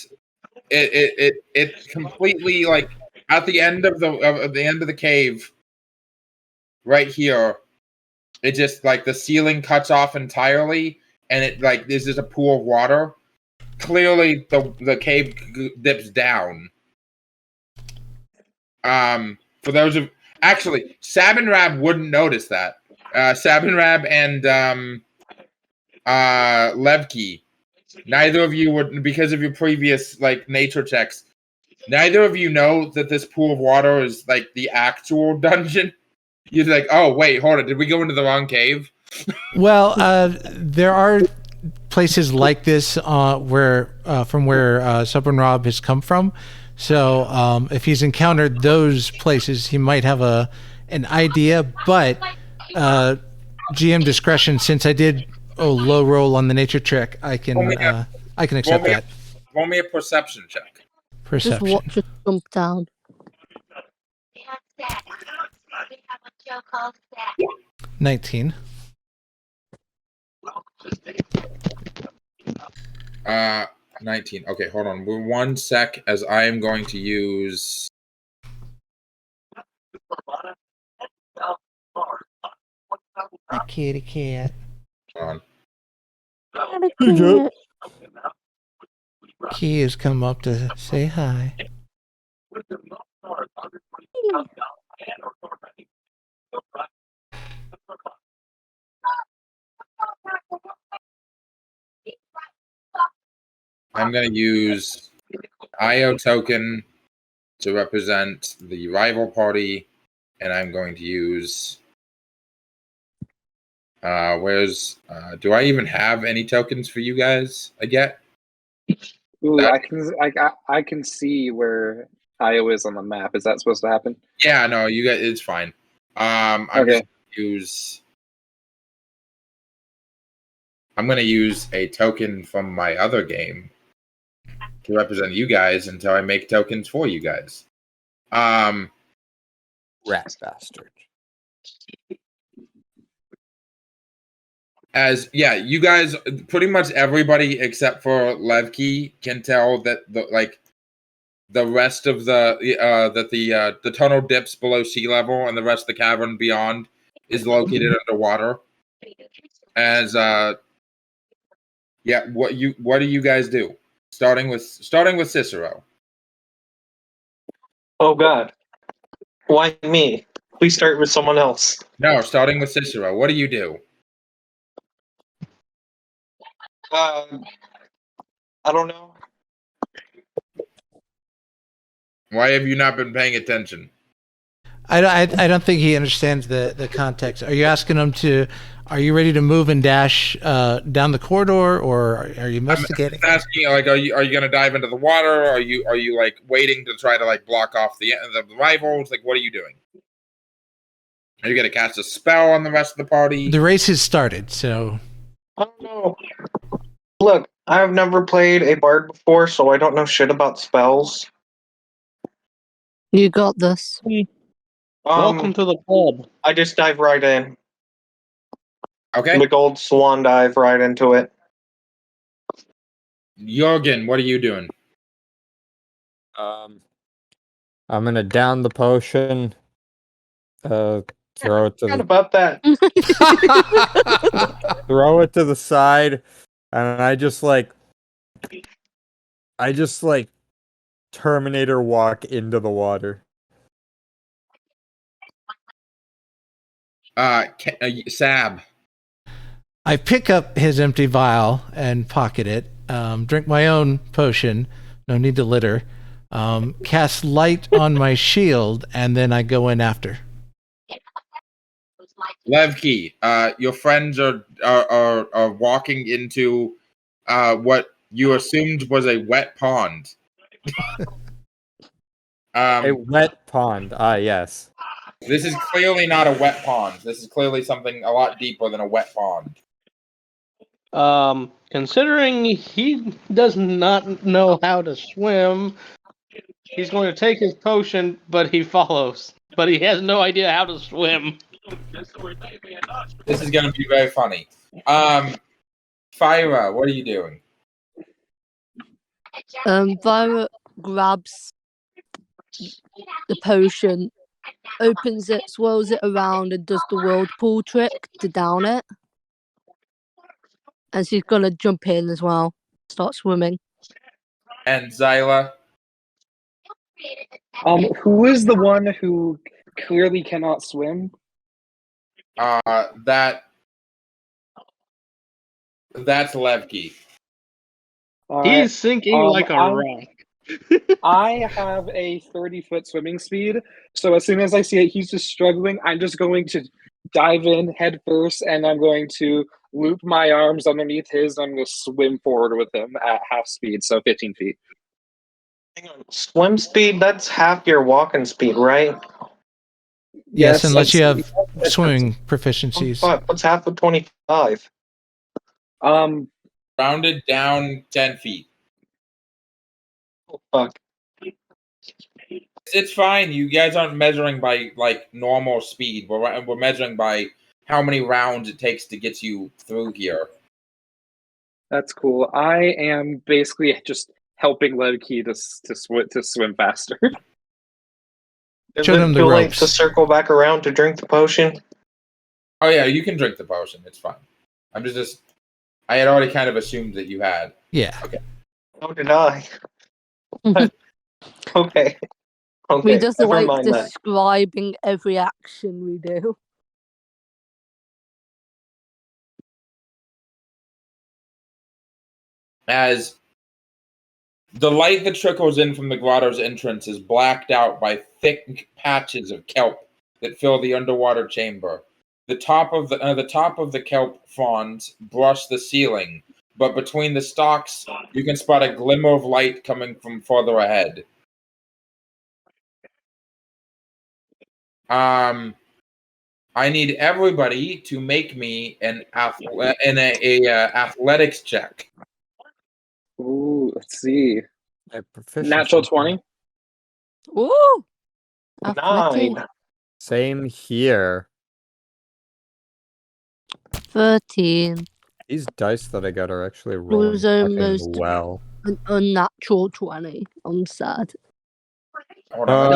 it completely, like, at the end of the cave, right here, it just, like, the ceiling cuts off entirely, and it, like, there's just a pool of water. Clearly, the cave dips down. For those of actually, Sabanrab wouldn't notice that. Sabanrab and Levki, neither of you would, because of your previous like nature checks. Neither of you know that this pool of water is like the actual dungeon. You're like, oh wait, hold on, did we go into the wrong cave? Well, there are places like this where Sabanrab has come from. So if he's encountered those places, he might have an idea. But GM discretion, since I did low roll on the nature check, I can accept that. Roll me a perception check. Perception. Just watch it jump down. 19. 19. Okay, hold on. 1 sec, as I am going to use. A kitty cat. Hold on. Key has come up to say hi. I'm going to use IO token to represent the rival party, and I'm going to use. Do I even have any tokens for you guys? I get. Ooh, I can see where IO is on the map. Is that supposed to happen? Yeah, no, you guys, it's fine. I'm Okay. just I'm gonna use a token from my other game to represent you guys until I make tokens for you guys. Rat bastard. You guys, pretty much everybody except for Levki can tell that the rest of the tunnel dips below sea level, and the rest of the cavern beyond is located underwater. As what do you guys do? Starting with Cicero. Oh God, why me? Please start with someone else. No, starting with Cicero. What do you do? I don't know. Why have you not been paying attention? I don't think he understands the context. Are you asking him to? Are you ready to move and dash down the corridor, or are you investigating? I'm asking, like, are you going to dive into the water? Are you like waiting to try to like block off the rivals? Like, what are you doing? Are you going to cast a spell on the rest of the party? The race has started, so. I don't know. Look, I've never played a bard before, so I don't know shit about spells. You got this. Welcome to the club. I just dive right in. Okay. Big old swan dive right into it. Jurgen, what are you doing? I'm gonna down the potion. Throw it to about that. throw it to the side, and I just Terminator walk into the water. Sab. I pick up his empty vial and pocket it. Drink my own potion. No need to litter. Cast light on my shield, and then I go in after. Levki, your friends are walking into what you assumed was a wet pond. A wet pond. Ah, yes. This is clearly not a wet pond. This is clearly something a lot deeper than a wet pond. Considering he does not know how to swim, he's going to take his potion, but he follows. But he has no idea how to swim. This is going to be very funny. Phyra, what are you doing? Phyra grabs the potion, opens it, swirls it around, and does the whirlpool trick to down it. And she's gonna jump in as well, start swimming. And Xila? Who is the one who clearly cannot swim? That's Levki. He's sinking like a rock. I have a 30-foot swimming speed, so as soon as I see it, he's just struggling. I'm just going to dive in head first, and I'm going to loop my arms underneath his, and I'm going to swim forward with him at half speed, so 15 feet. Hang on. Swim speed, that's half your walking speed, right? Yes, unless you that's- have swimming proficiencies. What's half of 25? Rounded down 10 feet. Oh, fuck. It's fine. You guys aren't measuring by like normal speed. We're measuring by how many rounds it takes to get you through here. That's cool. I am basically just helping Levki to swim faster. Is Show them it the too late ropes. to circle back around to drink the potion? Oh yeah, you can drink the potion. It's fine. I'm just I had already kind of assumed that you had. Yeah. So did I. Okay. We just never like mind that. describing every action we do. As the light that trickles in from the grotto's entrance is blacked out by thick patches of kelp that fill the underwater chamber. The top of the kelp fronds brush the ceiling, but between the stalks, you can spot a glimmer of light coming from further ahead. I need everybody to make me an athletics check. Ooh, let's see. A proficiency. Natural 20. Ooh! 9. Athletic. Same here. 13. These dice that I got are actually rolling was fucking almost- well. An unnatural 20. I'm sad. Hold on,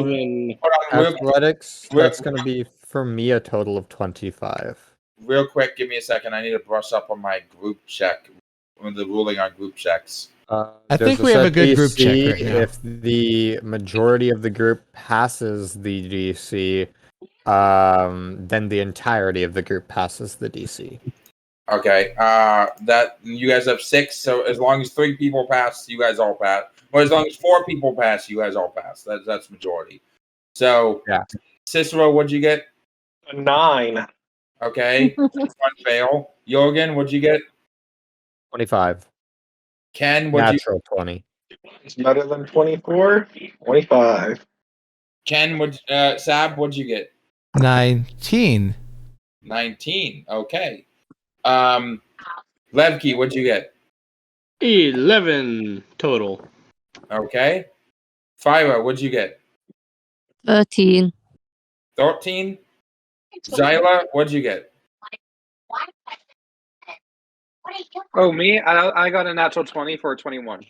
11. Athletics, that's going to be, for me, a total of 25. real quick, give me a second. I need to brush up on my group check. On the ruling on group checks. I think we have a good group check right now. If the majority of the group passes the DC, then the entirety of the group passes the DC. Okay. That you guys have 6, so as long as 3 people pass, you guys all pass. Or as long as 4 people pass, you guys all pass. That's majority. So yeah. Cicero, what'd you get? A 9. Okay. One fail. Jurgen, what'd you get? 25. Ken, what'd Natural 20. It's better than 24. 25. Ken, Sab, what'd you get? 19. 19. Okay. Levki, what'd you get? 11 total. Okay. Phyra, what'd you get? 13. 13. Xila, what'd you get? Oh, me? I got a natural 20 for a 21.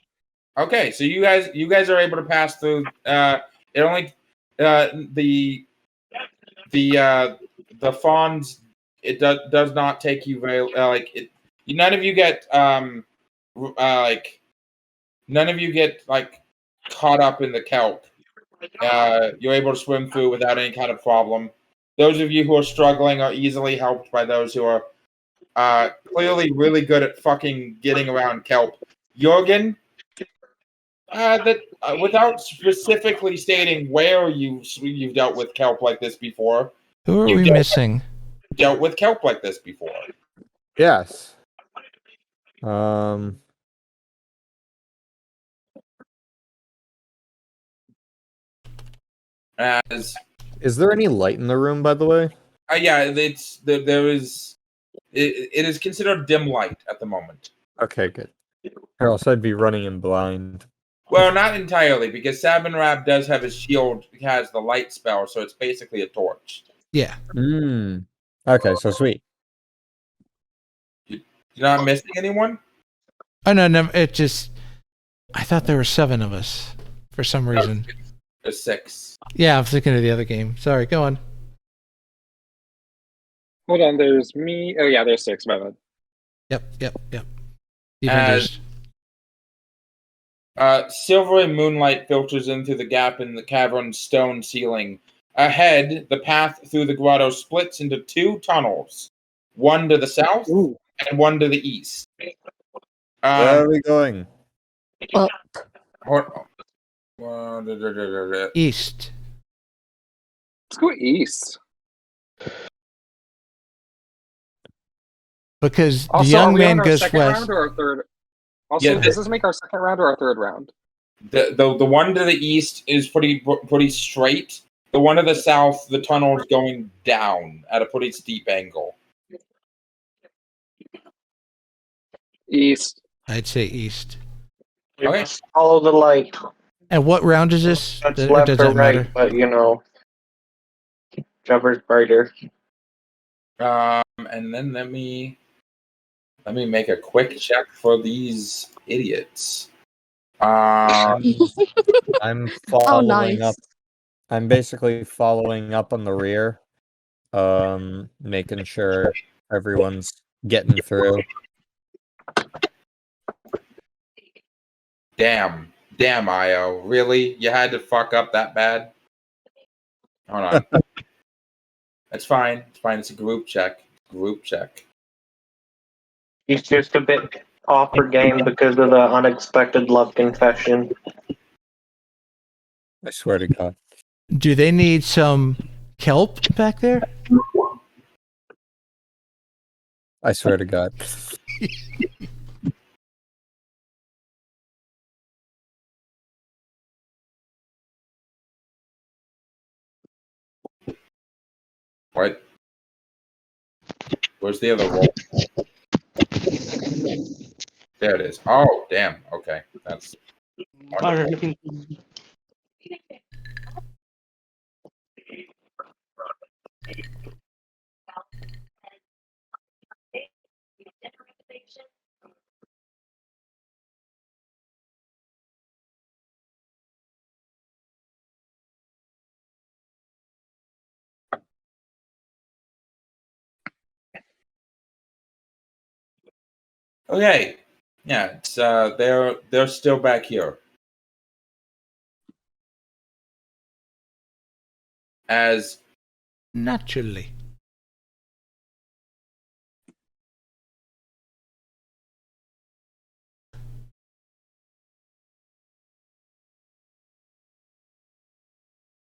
Okay, so you guys are able to pass through. It only the fawns. It does not take you very like it. None of you get none of you get like caught up in the kelp. You're able to swim through without any kind of problem. Those of you who are struggling are easily helped by those who are clearly really good at fucking getting around kelp. Jurgen, without specifically stating where you've dealt with kelp like this before. Who are we missing? Dealt with kelp like this before. Yes. As Is there any light in the room, by the way? yeah, it is considered dim light at the moment. Okay, good. Or else I'd be running in blind. Well, not entirely, because Sabanrab does have his shield, has the light spell, so it's basically a torch. Yeah. Okay, so sweet. You're not missing anyone? Oh no, it just I thought there were 7 of us for some reason. There's 6. Yeah, I'm thinking of the other game. Sorry, go on. Hold on, there's me. Oh yeah, there's 6. My bad. Yep. The Avengers. Silvery moonlight filters in through the gap in the cavern's stone ceiling. Ahead, the path through the grotto splits into 2 tunnels, one to the south and one to the east. Where are we going? Up. East. Let's go east. Because Also, the young are we man on our goes second west. round or our third? Also, Yeah, does this make our second round or our third round? The one to the east is pretty straight. The one to the south, the tunnel is going down at a pretty steep angle. East. I'd say east. Okay. Follow the light. And what round is this? That's Or left does or that right, matter? but whichever's brighter. And then let me make a quick check for these idiots. I'm following nice. up. I'm basically following up on the rear, making sure everyone's getting through. Damn, Io, really? You had to fuck up that bad? Hold on. It's fine. It's a group check. He's just a bit off her game because of the unexpected love confession. I swear to God. Do they need some kelp back there? I swear to God. What? Where's the other roll? There it is. Oh, damn. Okay. That's wonderful. Okay. Yeah, it's they're still back here. As Naturally.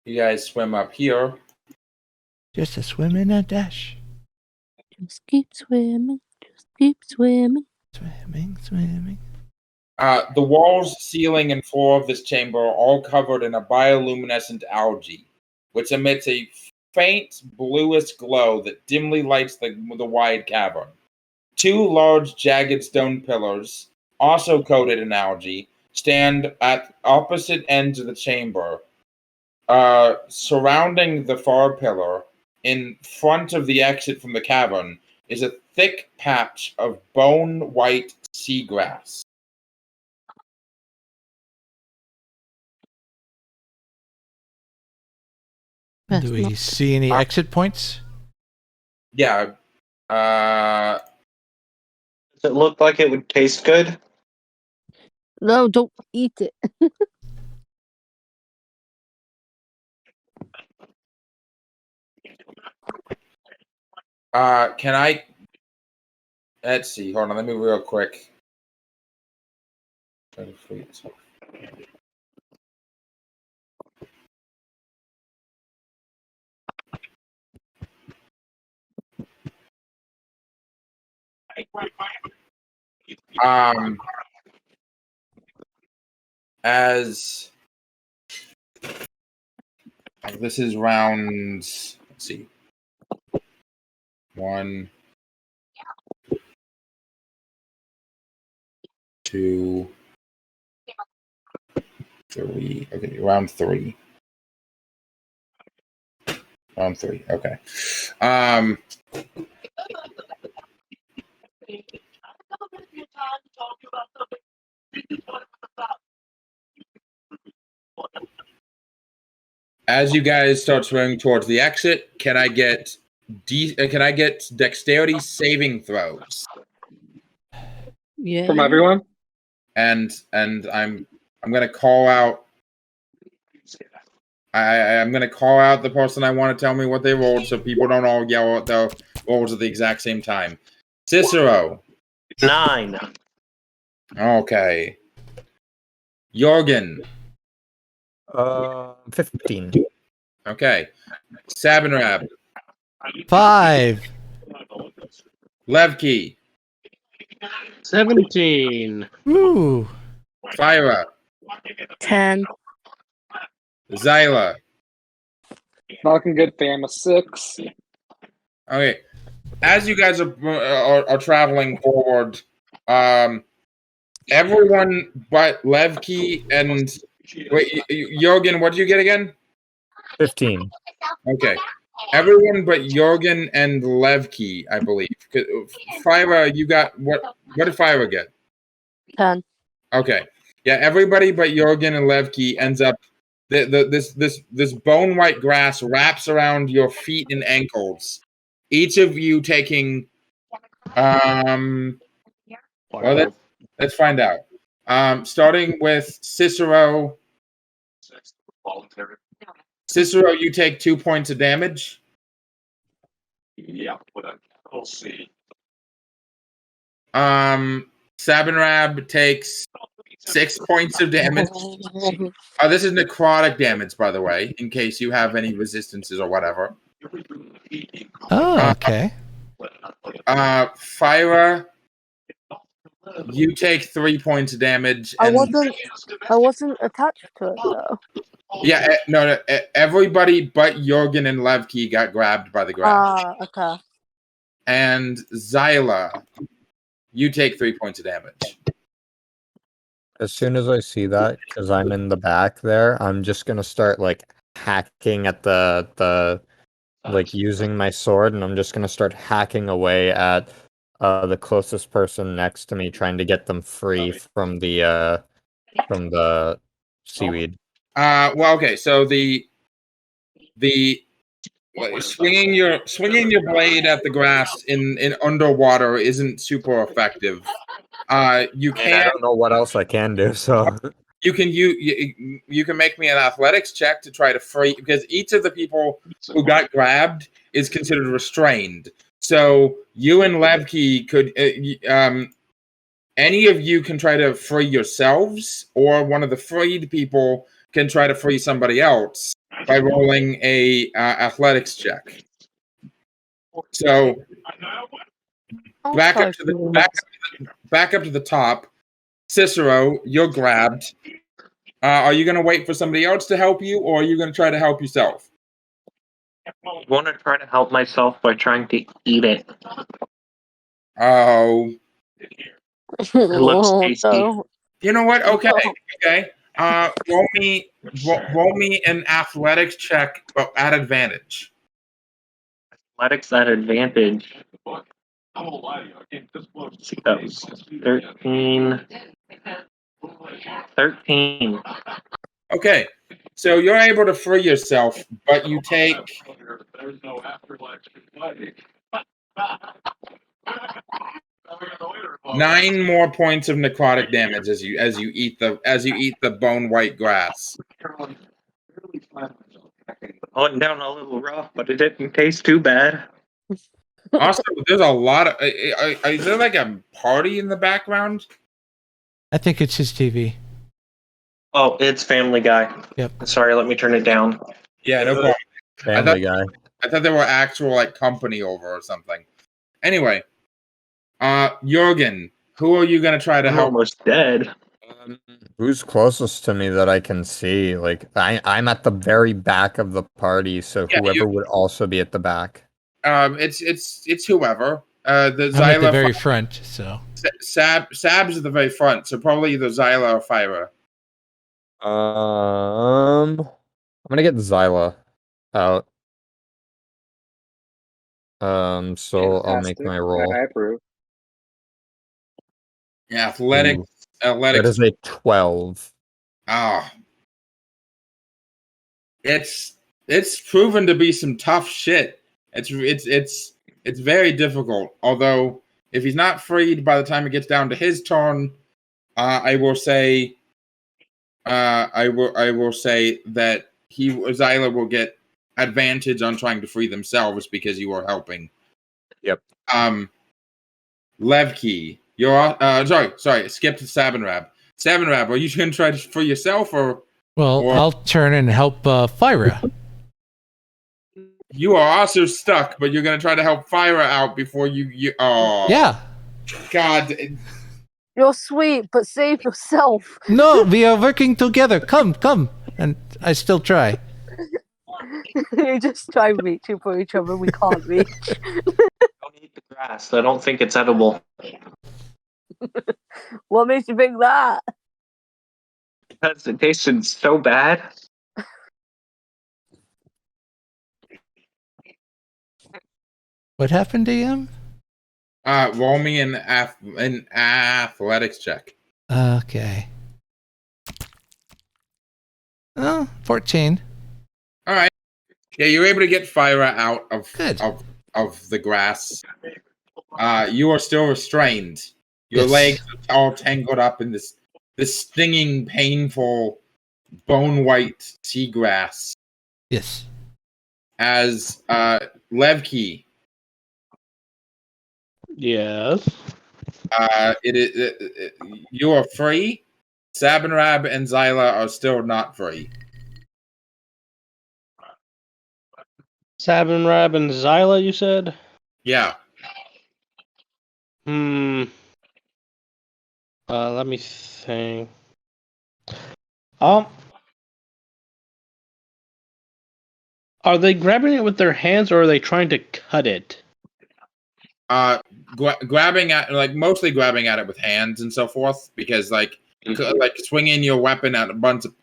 you guys swim up here, Just a swim and a dash. Just keep swimming. Just keep swimming. Swimming. the walls, ceiling, and floor of this chamber are all covered in a bioluminescent algae, which emits a faint bluish glow that dimly lights the wide cavern. 2 large, jagged stone pillars, also coated in algae, stand at opposite ends of the chamber. Surrounding the far pillar, in front of the exit from the cavern, is a thick patch of bone-white seagrass. Best Do we not- see any exit points? Yeah. Does it look like it would taste good? No, don't eat it. Can I? Let's see. Hold on. Let me real quick. Try to free this up. As this is round. Let's see. 1, 2, 3. Okay, round 3. Round 3. Okay. As you guys start swimming towards the exit, can I get dexterity saving throws? Yeah. From everyone? And I'm gonna call out. I'm gonna call out the person I want to tell me what they rolled, so people don't all yell at the rolls at the exact same time. Cicero. 9. Okay. Jurgen. 15. Okay. Sabanrab. 5. Levki. 17. Ooh. Phyra. 10. Xila. Not looking good, fam. A 6. Okay. As you guys are traveling forward, everyone but Levki and wait, Jurgen, what did you get again? 15. Okay. Everyone but Jurgen and Levki, I believe. Phyra, you got what? What did Phyra get? 10. Okay. Yeah, everybody but Jurgen and Levki ends up. This bone white grass wraps around your feet and ankles. Each of you taking. Well, let's find out. Starting with Cicero. Cicero, you take 2 points of damage. Yeah, we'll see. Sabanrab takes 6 points of damage. This is necrotic damage, by the way, in case you have any resistances or whatever. Oh, okay. Phyra, you take 3 points of damage. I And wasn't attached to it though. yeah, no, everybody but Jurgen and Levki got grabbed by the grass. Okay. And Xila, you take 3 points of damage. As soon as I see that, because I'm in the back there, I'm just gonna start like hacking at the like using my sword, and I'm just gonna start hacking away at the closest person next to me, trying to get them free from the seaweed. Well, okay, so the swinging your blade at the grass in underwater isn't super effective. You I can don't know what else I can do, so you can make me an athletics check to try to free, because each of the people who got grabbed is considered restrained. So you and Levki could any of you can try to free yourselves, or one of the freed people can try to free somebody else by rolling a athletics check. So back up to the top. Cicero, you're grabbed. Are you going to wait for somebody else to help you, or are you going to try to help yourself? I want to try to help myself by trying to eat it. Oh. It looks tasty. You know what? Okay. Roll me an athletics check, but at advantage. Athletics at advantage. That was 13. 13. Okay. So you're able to free yourself, but you take 9 more points of necrotic damage as you eat the bone white grass. Went down a little rough, but it didn't taste too bad. Also, there's a lot of. Is there like a party in the background? I think it's his TV. Oh, it's Family Guy. Yep. Sorry, let me turn it down. Yeah, no problem. Family Guy. I thought there were actual like company over or something. Anyway, Jurgen, who are you gonna try to I'm help? almost dead. Who's closest to me that I can see? Like I'm at the very back of the party, so Yeah, whoever would also be at the back. It's whoever. The I'm at the Xila, very front, so. Sab's at the very front, so probably either Xila or Phyra. I'm gonna get Xila out. So I'll make Fantastic. my roll. I approve. Yeah, athletics. That is a 12. Ah, it's proven to be some tough shit. It's very difficult. Although if he's not freed by the time it gets down to his turn, I will say that Xila will get advantage on trying to free themselves because you are helping. Yep. Levki, you're sorry, skip to Sabanrab. Sabanrab, are you going to try for yourself or? Well, I'll turn and help Phyra. You are also stuck, but you're going to try to help Phyra out before you. Oh. Yeah. God. You're sweet, but save yourself. No, we are working together. Come. And I still try. You just try reaching for each other. We can't reach. Don't eat the grass. I don't think it's edible. What makes you think that? Because it tasted so bad. What happened to him? Roll me an athletics check. Okay. Oh, 14. All right. Yeah, you're able to get Phyra out Good. of the grass. You are still restrained. Your Yes. legs are all tangled up in this stinging, painful, bone-white seagrass. Yes. As Levki, Yes. you are free. Sabanrab and Xila are still not free. Sabanrab and Xila, you said? Yeah. Let me think. Are they grabbing it with their hands or are they trying to cut it? Grabbing at mostly grabbing at it with hands and so forth because like swinging your weapon at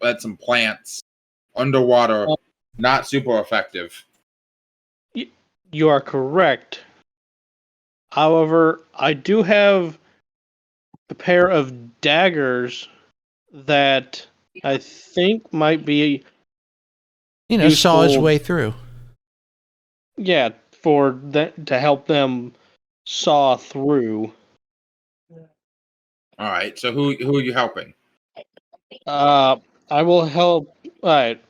at some plants underwater, not super effective. You are correct. However, I do have a pair of daggers that I think might be saw his useful. way through. Yeah, to help them saw through. All right. So who are you helping? I will help. All right.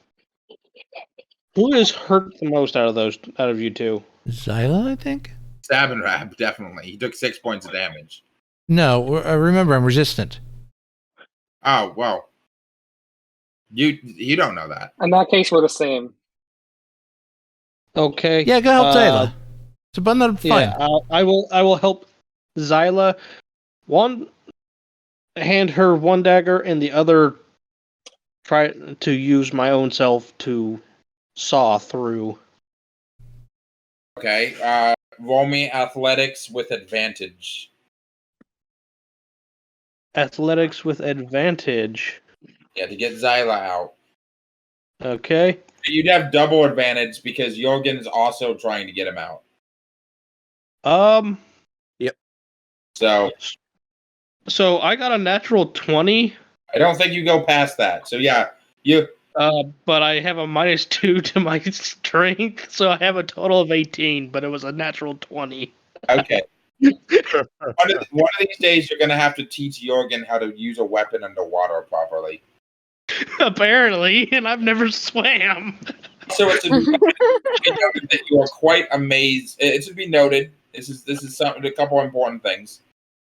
Who is hurt the most out of you two? Xila, I think? Sabanrab, definitely. He took 6 points of damage. No, remember, I'm resistant. Oh, well. You don't know that. In that case, we're the same. Okay. Yeah, go help Xila. It's a bundle of fine. Yeah, I will help Xila. Hand her one dagger, and the other try to use my own self to saw through. Okay. Roll me athletics with advantage. Athletics with advantage. Yeah, to get Xila out. Okay. You'd have double advantage because Jurgen's also trying to get him out. Yep. So I got a natural 20. I don't think you go past that. So yeah, you. But I have a -2 to my strength, so I have a total of 18. But it was a natural 20. Okay. one of these days, you're gonna have to teach Jurgen how to use a weapon underwater properly. Apparently, and I've never swam. So it should be noted that you are quite amazed. It should be noted This is a couple important things.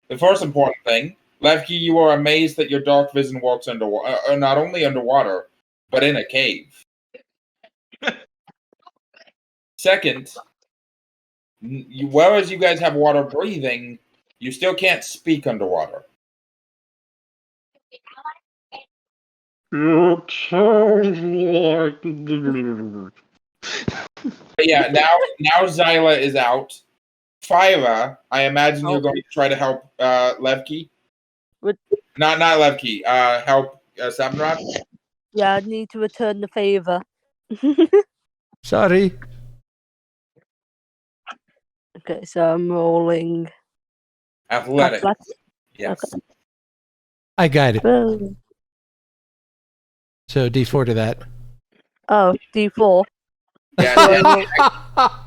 The first important thing, Levki, you are amazed that your dark vision works underwater, not only underwater, but in a cave. Second, whereas you guys have water breathing, you still can't speak underwater. But yeah, now Xila is out. Phyra, I imagine you're going to try to help Levki. What? Not Levki. Help Sabanrab. Yeah, I need to return the favor. Sorry. Okay, so I'm rolling Athletics. Yes. Okay. I got it. Boom. So D4 to that. Oh, D4. Yeah.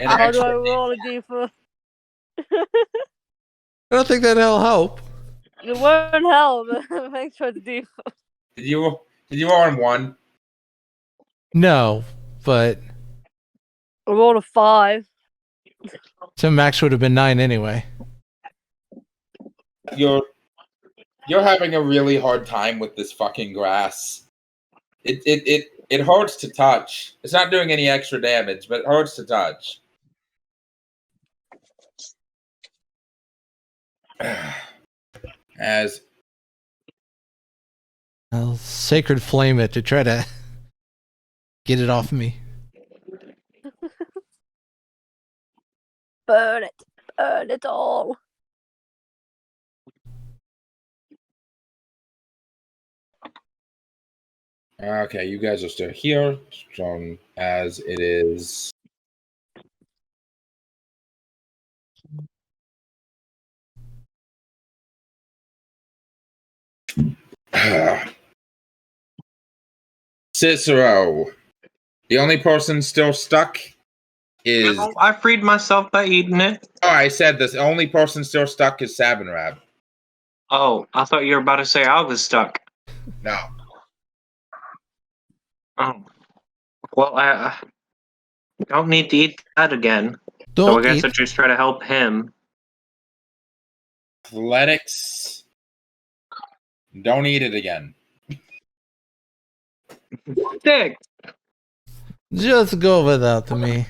How do I roll a D4? I don't think that'll help. It won't help. Thanks for the D4. Did you roll on 1? No, but I rolled a 5. so max would have been 9 anyway. You're having a really hard time with this fucking grass. It hurts to touch. It's not doing any extra damage, but it hurts to touch. As I'll sacred flame it to try to get it off me. Burn it. Burn it all. okay, you guys are still here, strong as it is. Cicero, the only person still stuck is. No, I freed myself by eating it. Oh, I said this. The only person still stuck is Sabanrab. Oh, I thought you were about to say I was stuck. No. Oh. Well, I don't need to eat that again. Don't so I guess eat. I just try to help him. Athletics. Don't eat it again. Dick. Just go without me.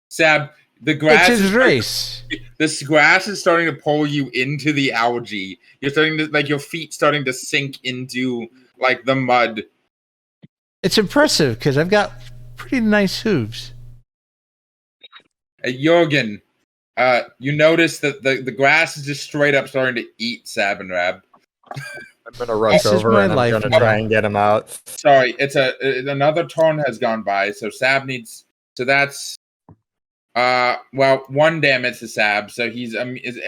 Sab, the grass. It's his race. This grass is starting to pull you into the algae. You're starting to your feet starting to sink into the mud. It's impressive because I've got pretty nice hooves. Jurgen, you notice that the grass is just straight up starting to eat Sabanrab. I'm gonna rush over and I'm gonna try and get him out. Sorry, another turn has gone by, so Sab needs. So that's 1 damage to Sab. So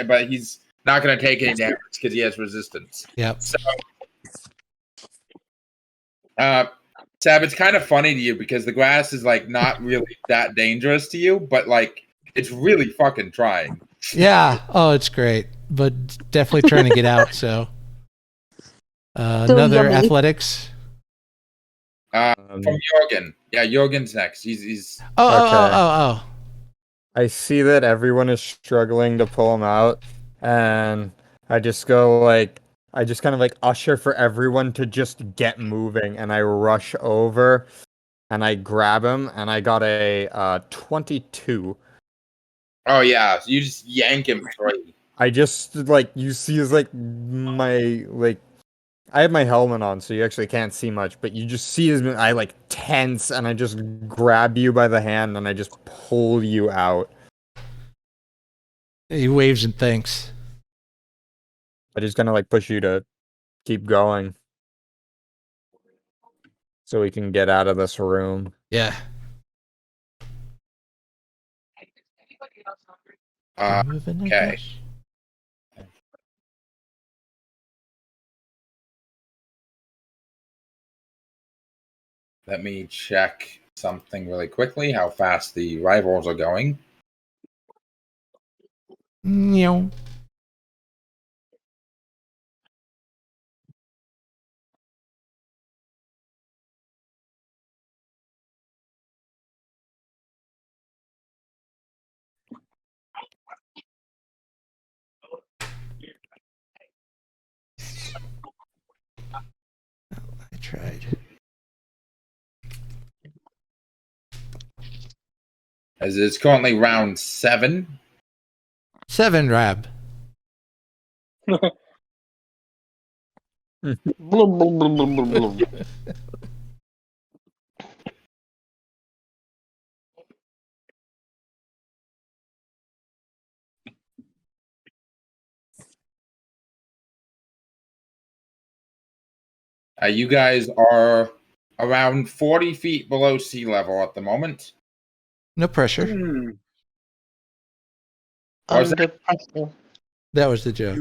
but he's not gonna take any damage because he has resistance. Yep. So, Sab, it's kind of funny to you because the grass is not really that dangerous to you, but it's really fucking trying. Yeah. Oh, it's great, but definitely trying to get out. So. Another yummy. athletics. From Jurgen. Yeah, Jurgen's next. He's. Oh. I see that everyone is struggling to pull him out, and I just go I just kind of usher for everyone to just get moving, and I rush over, and I grab him, and I got a 22. Oh yeah, you just yank him free. I just you see is my I have my helmet on, so you actually can't see much, but you just see his I tense, and I just grab you by the hand, and I just pull you out. He waves and thanks. I just gonna push you to keep going, so we can get out of this room. Yeah. Okay. Let me check something really quickly, how fast the rivals are going. No. tried. As it's currently round 7. 7, Rab. Blum, blum, blum, blum, blum, blum. You guys are around 40 feet below sea level at the moment. No pressure. What's that? Under pressure. That was the joke.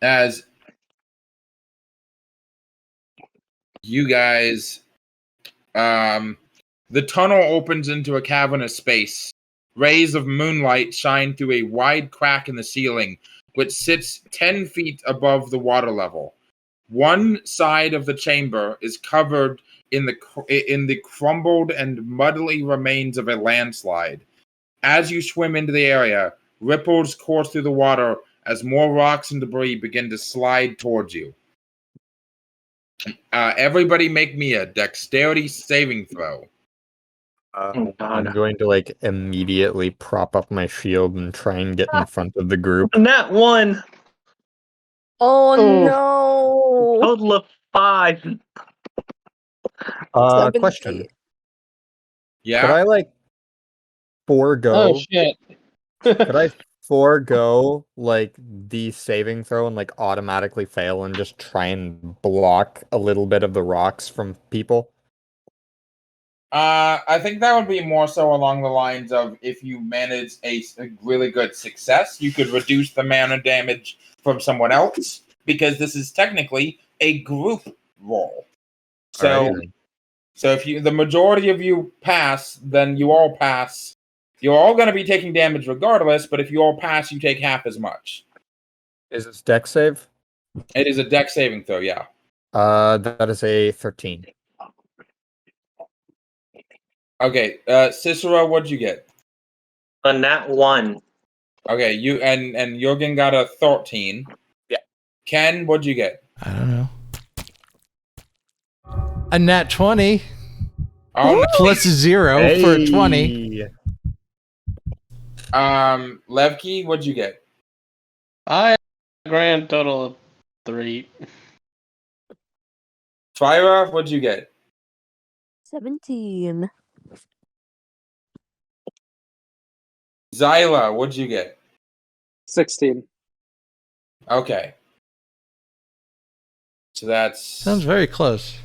As you guys, the tunnel opens into a cavernous space. Rays of moonlight shine through a wide crack in the ceiling, which sits 10 feet above the water level. One side of the chamber is covered in the crumbled and muddly remains of a landslide. As you swim into the area, ripples course through the water as more rocks and debris begin to slide towards you. Everybody make me a dexterity saving throw. Oh, I'm God. going to immediately prop up my shield and try and get in front of the group. Nat 1. Oh Oh. no! Total of 5. Question. 70. Yeah. Could I forego? Oh shit. Could I forego the saving throw and automatically fail and just try and block a little bit of the rocks from people? I think that would be more so along the lines of if you manage a really good success, you could reduce the mana damage from someone else, because this is technically a group roll. So, Alrighty. so if the majority of you pass, then you all pass. You're all going to be taking damage regardless, but if you all pass, you take half as much. Is this dex save? It is a dex saving throw, yeah. That is a 13. Okay, Cicero, what'd you get? A Nat 1. Okay, you and Jurgen got a 13. Yeah. Ken, what'd you get? I don't know. A nat 20 Oh, plus 0 for a 20. Levki, what'd you get? I have a grand total of 3. Phyra, what'd you get? 17. Xila, what'd you get? 16. Okay. So that's Sounds very close.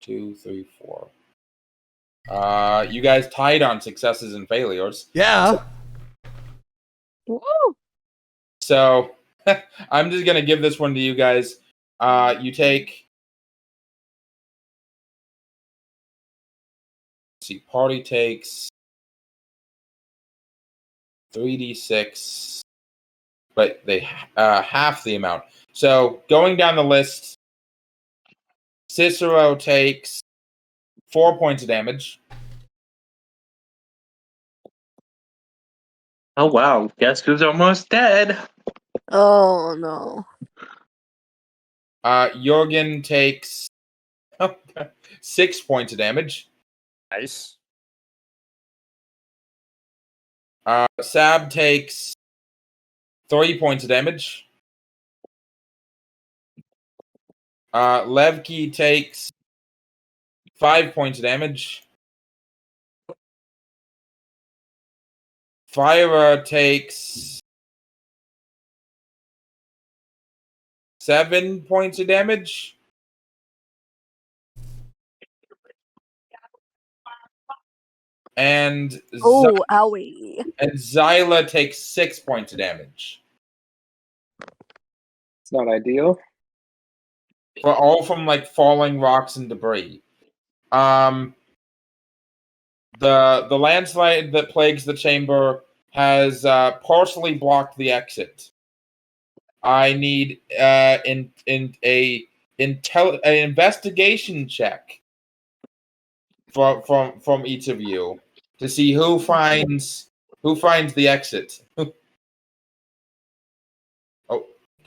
2, 3, 4. You guys tied on successes and failures. Yeah. Woo! So I'm just gonna give this one to you guys. You take. Let's see, party takes 3d6, but they half the amount. So going down the list, Cicero takes 4 points of damage. Oh, wow. Guess who's almost dead? Oh no. Jurgen takes 6 points of damage. Nice. Sab takes 3 points of damage. Levki takes 5 points of damage. Phyra takes 7 points of damage. And Oh, owie. Xila takes 6 points of damage. It's not ideal. For all from falling rocks and debris. The landslide that plagues the chamber has partially blocked the exit. I need an investigation check from each of you to see who finds the exit.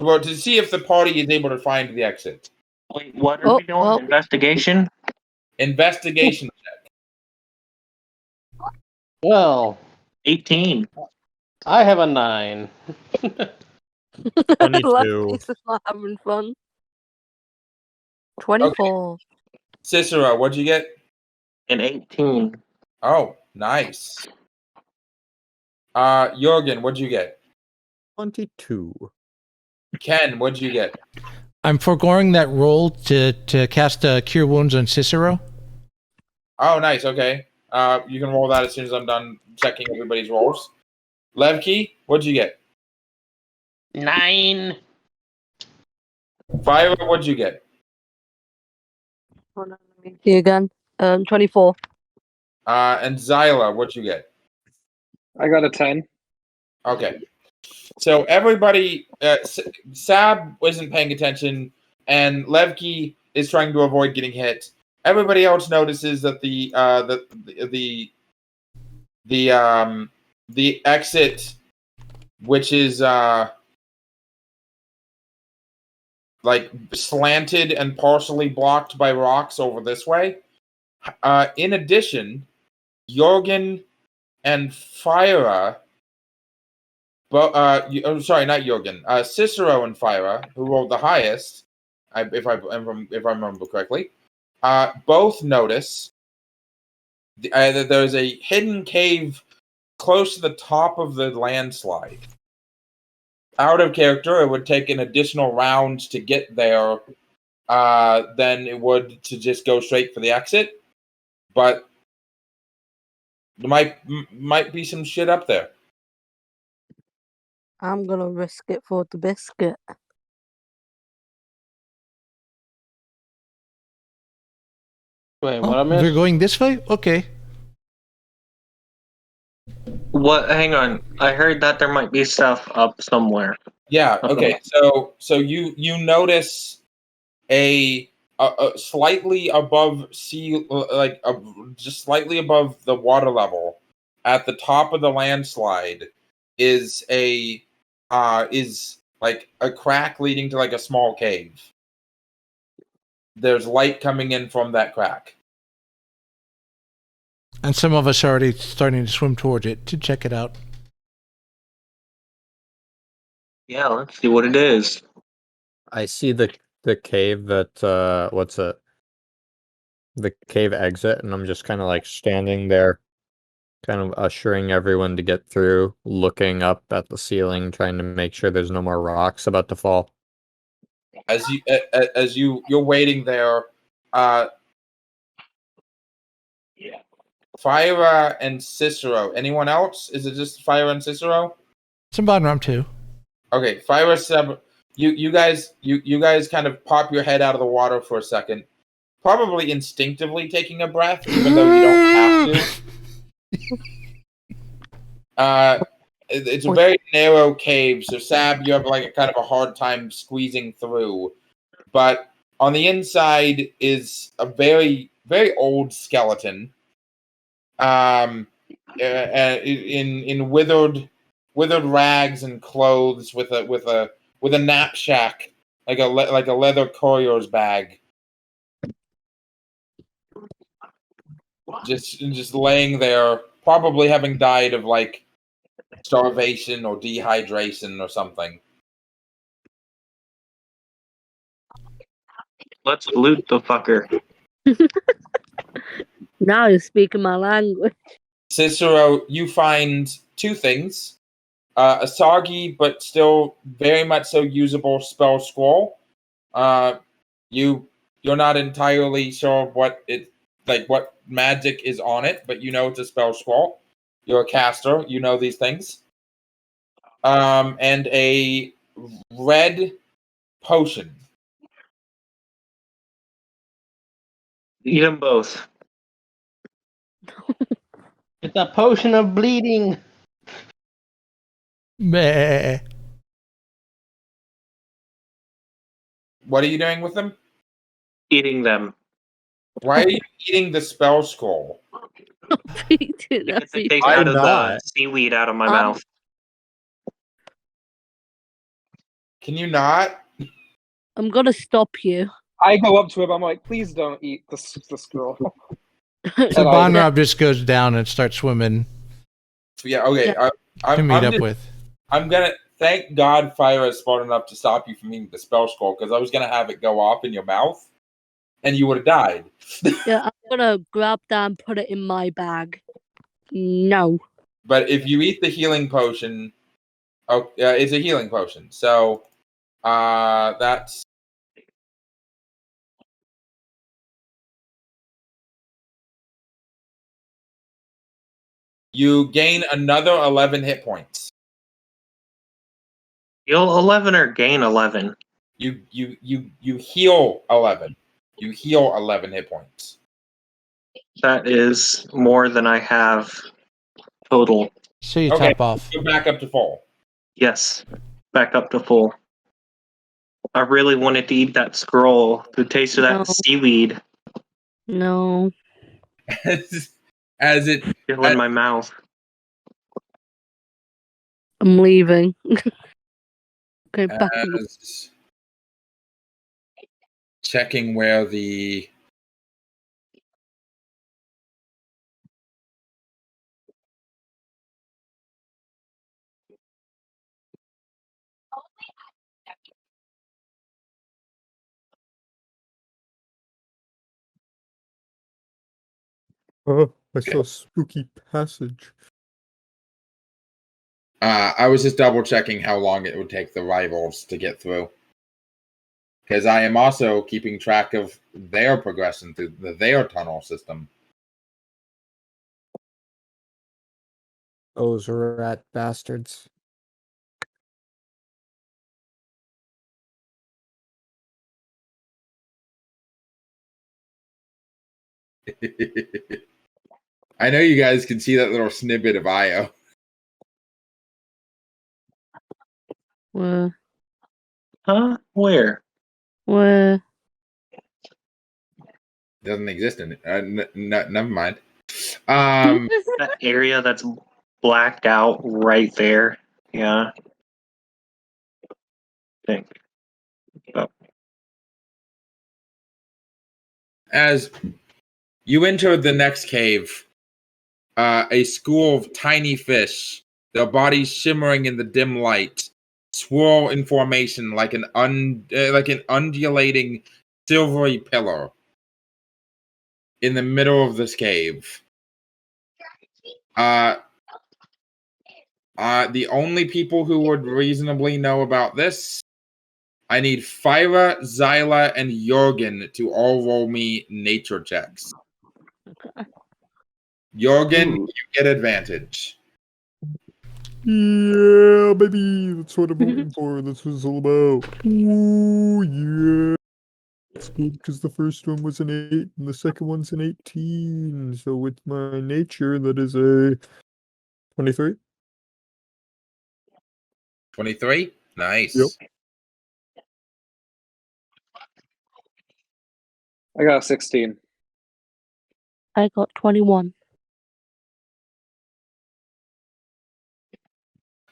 Well, to see if the party is able to find the exit. Wait, what are we doing? Investigation? Investigation check. Well, 18. I have a 9. 22. Lefty's not having fun. 24. Cicero, what'd you get? An 18. Oh, nice. Jurgen, what'd you get? 22. Ken, what'd you get? I'm foregoing that roll to cast Cure Wounds on Cicero. Oh, nice. Okay. You can roll that as soon as I'm done checking everybody's rolls. Levki, what'd you get? 9. Phyra, what'd you get? Hold on, let me see again. 24. And Xila, what'd you get? I got a 10. Okay. So everybody, Sab isn't paying attention, and Levki is trying to avoid getting hit. Everybody else notices that the exit, which is like slanted and partially blocked by rocks over this way. In addition, Jurgen and Phyra. Sorry, not Jurgen. Cicero and Phyra, who rolled the highest, if I remember correctly, both notice that there's a hidden cave close to the top of the landslide. Out of character, it would take an additional round to get there than it would to just go straight for the exit. But there might be some shit up there. I'm gonna risk it for the biscuit. Wait, Oh, what I missed? we're going this way? Okay. What? Hang on. I heard that there might be stuff up somewhere. Yeah. Okay. So you notice a slightly above sea, just slightly above the water level, at the top of the landslide, is like a crack leading to like a small cave. There's light coming in from that crack. And some of us are already starting to swim towards it to check it out. Yeah, let's see what it is. I see the cave that what's it? The cave exit, and I'm just kind of like standing there, kind of ushering everyone to get through, looking up at the ceiling, trying to make sure there's no more rocks about to fall. As you're waiting there, Phyra and Cicero. Anyone else? Is it just Phyra and Cicero? Sabanrab too. Okay, Phyra, you guys kind of pop your head out of the water for a second, probably instinctively taking a breath, even though you don't have to. It's a very narrow cave, so Sab, you have like a kind of a hard time squeezing through. But on the inside is a very, very old skeleton. In withered rags and clothes, with a knapsack, like a leather courier's bag, just laying there, probably having died of like starvation or dehydration or something. Let's loot the fucker. Now you're speaking my language. Cicero, you find two things. A soggy but still very much so usable spell scroll. You're not entirely sure what magic is on it, but you know it's a spell scroll. You're a caster, you know these things. And a red potion. Eat them both. It's a potion of bleeding. Meh. What are you doing with them? Eating them. Why are you eating the spell scroll? Because it takes Why out of the not? seaweed out of my mouth. Can you not? I'm gonna stop you. I go up to him. I'm like, please don't eat this scroll. So Sabanrab just goes down and starts swimming Yeah. Okay. Yeah. to meet up with. I'm gonna thank God Phyra is smart enough to stop you from eating the spell scroll, because I was gonna have it go off in your mouth, and you would have died. Yeah, I'm gonna grab that and put it in my bag. No. But if you eat the healing potion, it's a healing potion. So, that's you gain another 11 hit points. Heal 11 or gain 11? You heal 11. You heal 11 hit points. That is more than I have total. So you Okay, top off. go back up to full. Yes, back up to full. I really wanted to eat that scroll. The taste of that No. seaweed No. As it still in my mouth. I'm leaving. Okay, back in the as checking where the Oh, I saw a spooky passage. I was just double checking how long it would take the rivals to get through, because I am also keeping track of their progression through their tunnel system. Those rat bastards. I know you guys can see that little snippet of IO. Where? Huh? Where? It doesn't exist in it. Never mind. That area that's blacked out right there. Yeah. Think. Oh. As you enter the next cave, a school of tiny fish, their bodies shimmering in the dim light, swirl in formation like an undulating silvery pillar in the middle of this cave. The only people who would reasonably know about this, I need Phyra, Xila, and Jurgen to all roll me nature checks. Okay. Jurgen, you get advantage. Yeah, baby, that's what I'm looking for. That's what it's all about. Ooh, yeah. It's good because the first one was an 8 and the second one's an 18. So with my nature, that is a 23. 23? Nice. Yep. I got a 16. I got 21.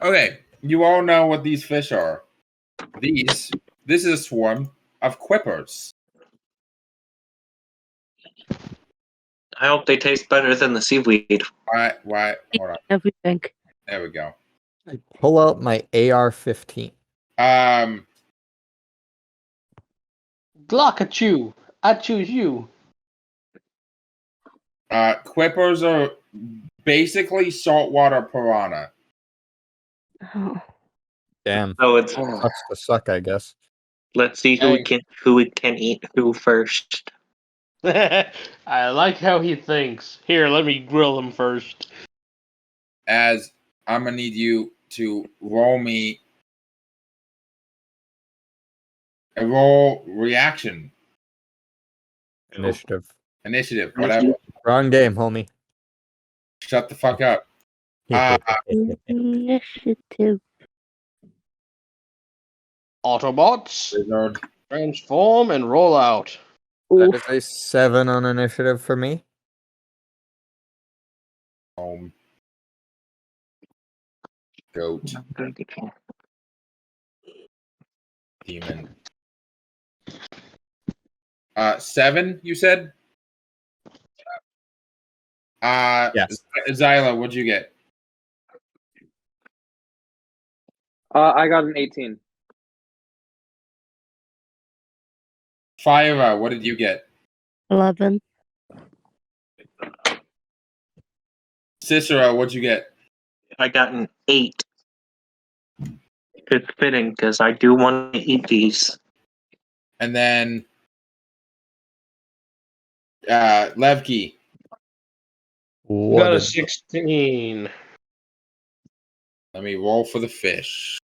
Okay, you all know what these fish are. This is a swarm of quippers. I hope they taste better than the seaweed. Why? Hold on. Everything. There we go. I pull out my AR-15. Glock at you. I choose you. Quippers are basically saltwater piranha. Oh. Damn. So it's Sucks to suck, I guess. let's see who we can eat who first. I like how he thinks. Here, let me grill him first. As I'm gonna need you to roll me a roll reaction. Initiative. Whatever. Wrong game, homie. Shut the fuck up. Initiative. Autobots, Lizard. transform and roll out. That is a 7 on initiative for me. Goat. Demon. 7, you said? Yes. Xila, what'd you get? I got an 18. Phyra, what did you get? 11. Cicero, what'd you get? I got an 8. It's fitting because I do want to eat these. And then Levki. Got a 16. Let me roll for the fish.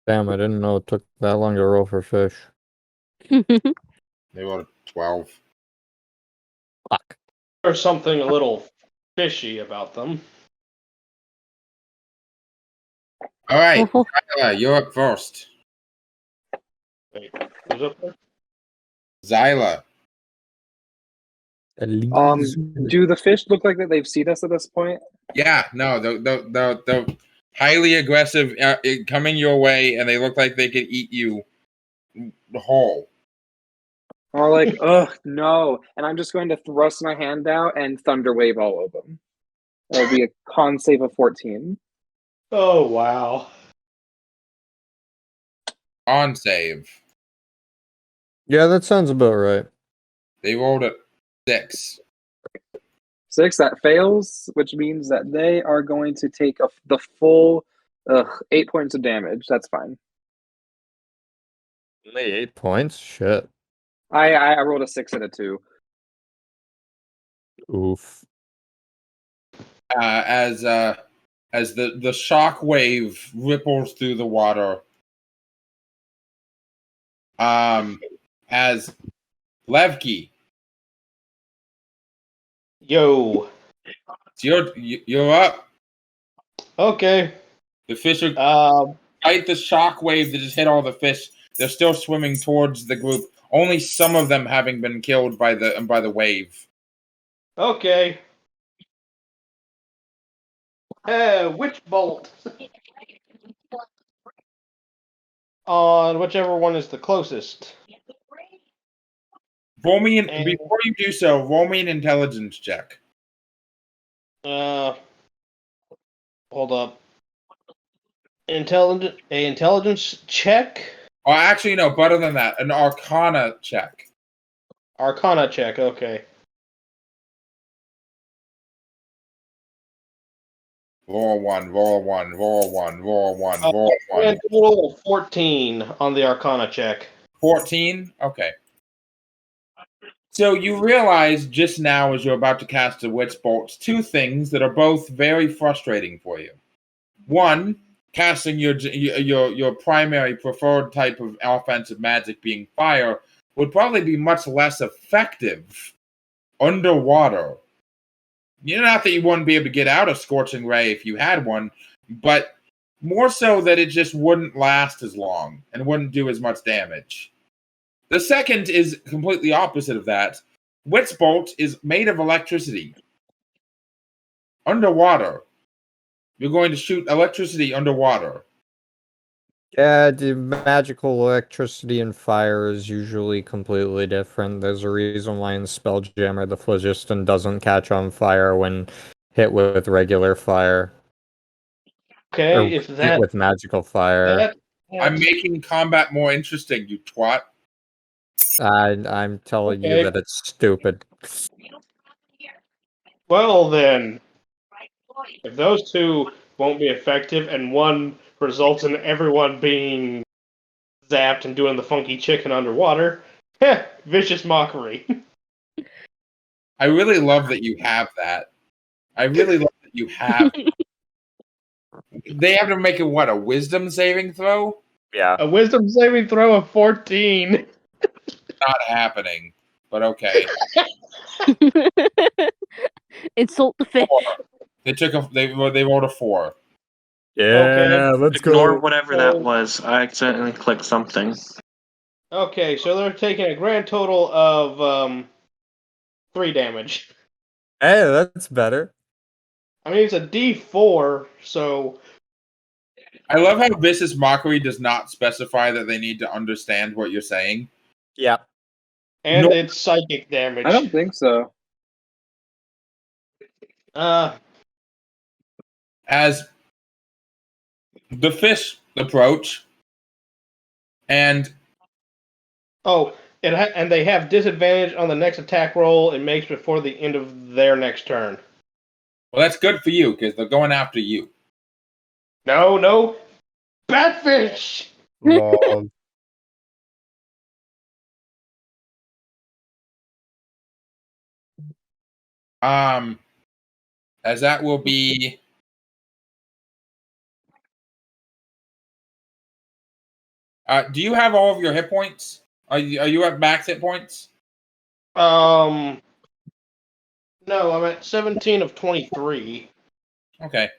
Damn, I didn't know it took that long to roll for fish. They rolled a 12. Fuck. There's something a little fishy about them. All right, Xila, you're up first. Wait, who's up there? Xila. Do the fish look like that they've seen us at this point? Yeah, no, they're highly aggressive, coming your way, and they look like they could eat you whole. Or like, ugh, no. And I'm just going to thrust my hand out and thunder wave all of them. That'll be a con save of 14. Oh, wow. On save. Yeah, that sounds about right. They rolled a 6. 6, that fails, which means that they are going to take the full 8 points of damage. That's fine. Only 8 points? Shit. I rolled a 6 and a 2. Oof. As the shock wave ripples through the water, as Levki, Yo. you're up. Okay. The fish are despite the shock wave that just hit all the fish. They're still swimming towards the group. Only some of them having been killed by the wave. Okay. Witch bolt. On whichever one is the closest. Roll me before you do so, roll me an intelligence check. Hold up. Intelligence check? Oh, actually, no, better than that. An Arcana check. Arcana check, okay. Roll one, roll one, roll one, roll one, roll one. A total of 14 on the Arcana check. 14? Okay. So you realize just now as you're about to cast a Witch Bolt, 2 things that are both very frustrating for you. One, casting your primary preferred type of offensive magic being fire would probably be much less effective underwater. Not that you wouldn't be able to get out a Scorching Ray if you had one, but more so that it just wouldn't last as long and wouldn't do as much damage. The second is completely opposite of that. Witch Bolt is made of electricity. Underwater. You're going to shoot electricity underwater. Yeah, the magical electricity and fire is usually completely different. There's a reason why in Spelljammer the phlogiston doesn't catch on fire when hit with regular fire. Okay, if that... hit with magical fire. I'm making combat more interesting, you twat. I'm telling you that it's stupid. Well then, if those 2 won't be effective and one results in everyone being zapped and doing the funky chicken underwater, vicious mockery. I really love that you have that. I really love that you have. They have to make a wisdom saving throw? Yeah. A wisdom saving throw of 14. Not happening. but okay. Insult the fish. 4. They rolled a 4. Yeah, Okay. let's Ignore go. whatever that was. I accidentally clicked something. Okay, so they're taking a grand total of 3 damage. Hey, that's better. I mean, it's a D4, so I love how Vicious Mockery does not specify that they need to understand what you're saying. Yeah. and No. it's psychic damage. I don't think so. As the fish approach, and and they have disadvantage on the next attack roll it makes before the end of their next turn. well, that's good for you because they're going after you. No, Batfish. Lol. As that will be. Do you have all of your hit points? Are you at max hit points? No, I'm at 17 of 23. Okay.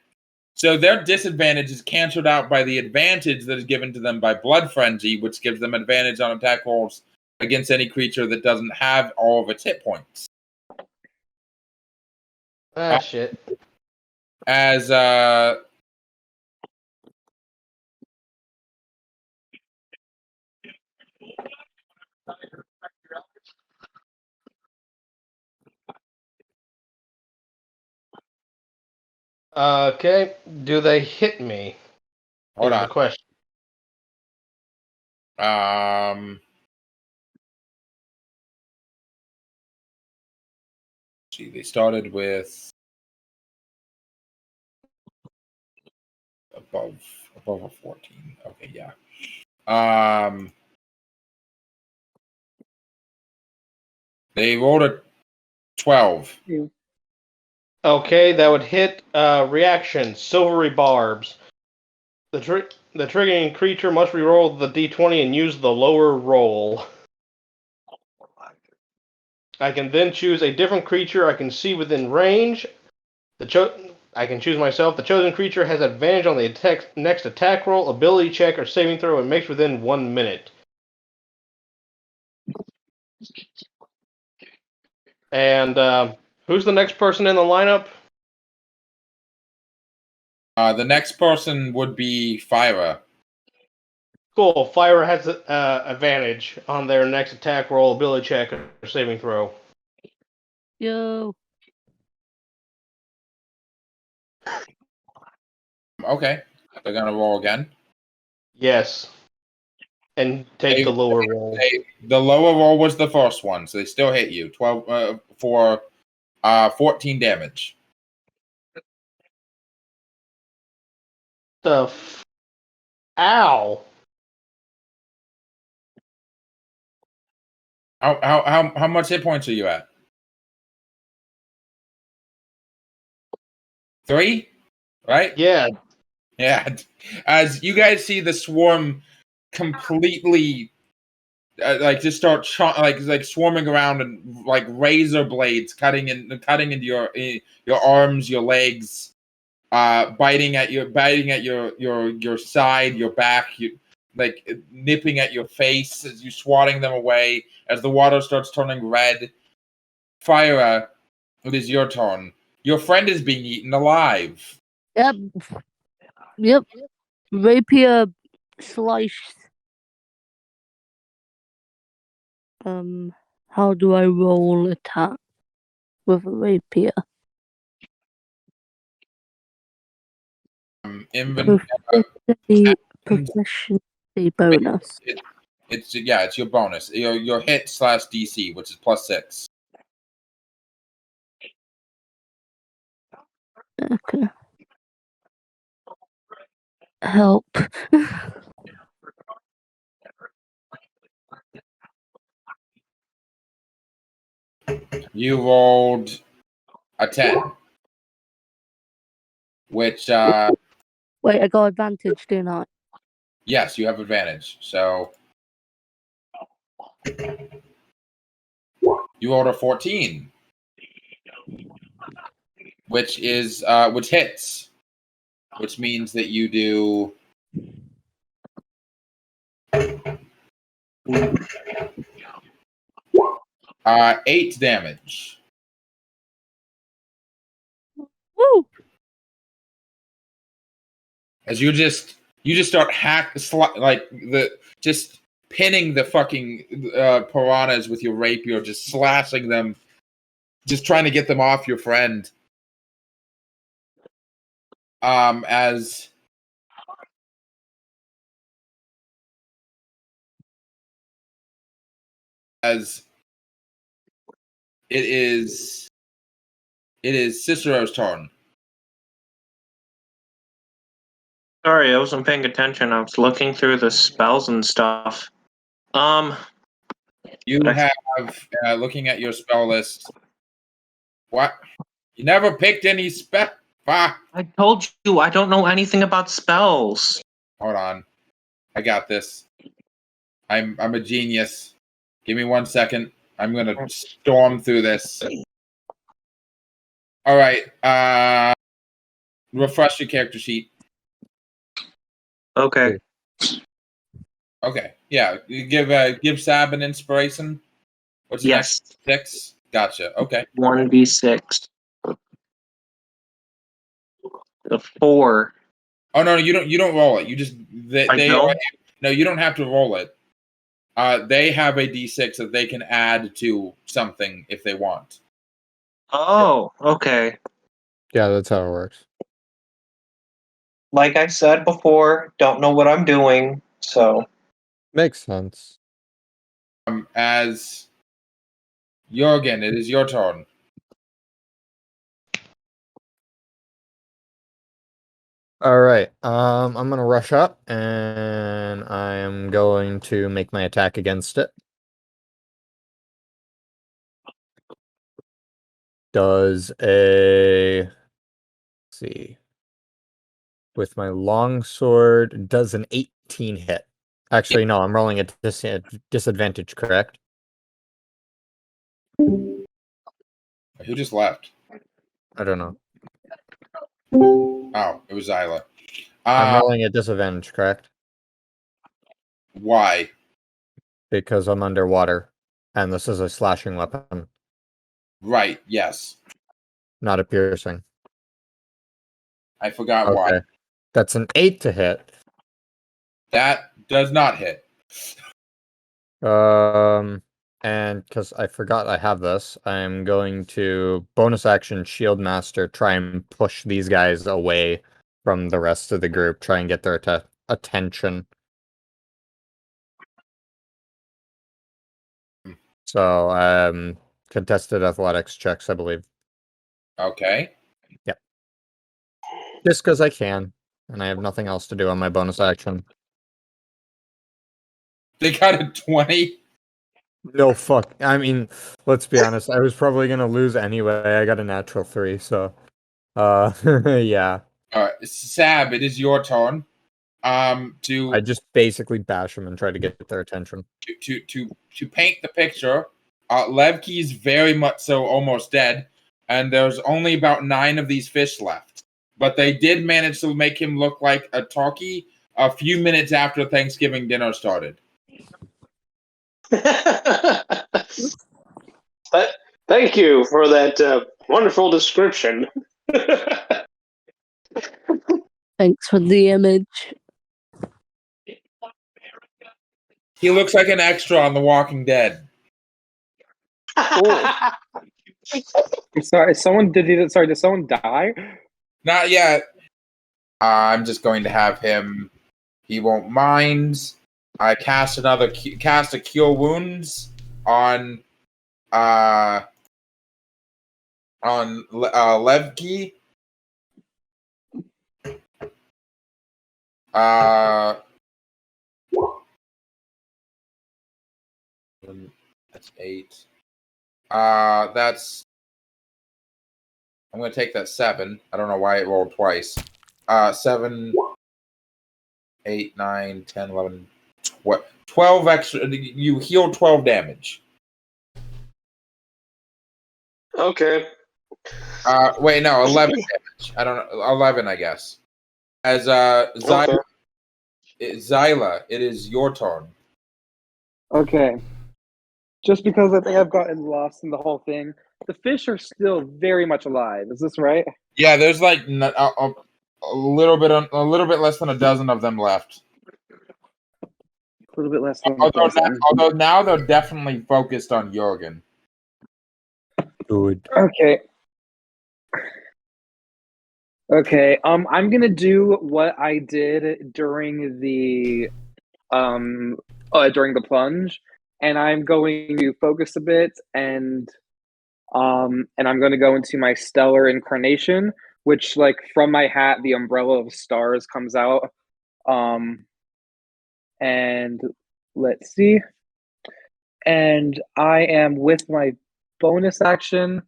So their disadvantage is canceled out by the advantage that is given to them by Blood Frenzy, which gives them advantage on attack rolls against any creature that doesn't have all of its hit points. Shit. As Okay, do they hit me? hold is on. the question. See, they started with above a 14. Okay, yeah. They rolled a 12. Okay, that would hit reaction, Silvery Barbs. The triggering creature must reroll the d20 and use the lower roll. I can then choose a different creature I can see within range. I can choose myself. The chosen creature has advantage on the next attack roll, ability check, or saving throw and makes within 1 minute. And who's the next person in the lineup? The next person would be Phyra. Cool. Phyra has advantage on their next attack roll, ability check, or saving throw. Yo. Okay. They're going to roll again. Yes. And take the lower roll. The lower roll was the first one, so they still hit you. 12 for 14 damage. Ow. How much hit points are you at? 3? Right? Yeah. Yeah. As you guys see the swarm completely just start like swarming around and like razor blades cutting into your arms, your legs, biting at your side, your back, like nipping at your face as you swatting them away. As the water starts turning red, Phyra, it is your turn. Your friend is being eaten alive. Yep. Rapier slice. How do I roll attack with a rapier? Proficiency bonus. It's your bonus. Your hit / DC, which is +6. Okay. Help. You rolled a 10. Which Wait, I got advantage, didn't I? yes, you have advantage. So You rolled a 14, which hits, which means that you do 8 damage. Woo! As you just start just pinning the fucking piranhas with your rapier, just slashing them, just trying to get them off your friend. As it is Cicero's turn. Sorry, I wasn't paying attention. I was looking through the spells and stuff. You have looking at your spell list. What? You never picked any spell. I told you I don't know anything about spells. Hold on, I got this. I'm a genius. Give me 1 second. I'm gonna storm through this. All right. Refresh your character sheet. Okay. Okay. Yeah. You give Sab an inspiration. What's the next? 6? Gotcha. Okay. 1d6. The 4. Oh no, you don't roll it. You just no, you don't have to roll it. They have a d6 that they can add to something if they want. Oh, okay. Yeah, that's how it works. Like I said before, don't know what I'm doing, so. Makes sense. As Jurgen, it is your turn. All right. I'm gonna rush up, and I am going to make my attack against it. Does let's see, with my longsword, does an 18 hit? Actually, no, I'm rolling a disadvantage, correct? Who just left? I don't know. Oh, it was Xila. I'm rolling a disadvantage, correct? Why? Because I'm underwater, and this is a slashing weapon. Right, yes. Not a piercing. I forgot why. That's an 8 to hit. That does not hit. And because I forgot I have this, I'm going to bonus action Shield Master, try and push these guys away from the rest of the group, try and get their attention. So, contested athletics checks, I believe. Okay. Yep. Just because I can, and I have nothing else to do on my bonus action. They got a 20. No, fuck. I mean, let's be honest. I was probably going to lose anyway. I got a natural 3, so. Yeah. Alright, Sab, it is your turn. I just basically bash them and try to get their attention. To paint the picture, Levki is very much so almost dead, and there's only about 9 of these fish left. But they did manage to make him look like a talkie a few minutes after Thanksgiving dinner started. Thank you for that wonderful description. Thanks for the image. He looks like an extra on The Walking Dead. Sorry, did someone die? Not yet. I'm just going to have him. He won't mind. I cast a Cure Wounds on Levki. That's 8. That's. I'm going to take that 7. I don't know why it rolled twice. 7, 8, 9, 10, 11, 12 extra. You heal 12 damage. Okay. Wait, no, 11 damage. I don't know, 11, I guess. As Okay. Xila, it is your turn. Okay. Just because I think I've gotten lost in the whole thing, the fish are still very much alive. Is this right? Yeah, there's like a little bit less than a dozen of them left. A little bit less than a Although dozen. now they're definitely focused on Jurgen. Good. Okay. Okay. I'm gonna do what I did during the plunge, and I'm going to focus a bit, and I'm going to go into my stellar incarnation, which, like, from my hat, the umbrella of stars comes out. And let's see. And I am with my bonus action.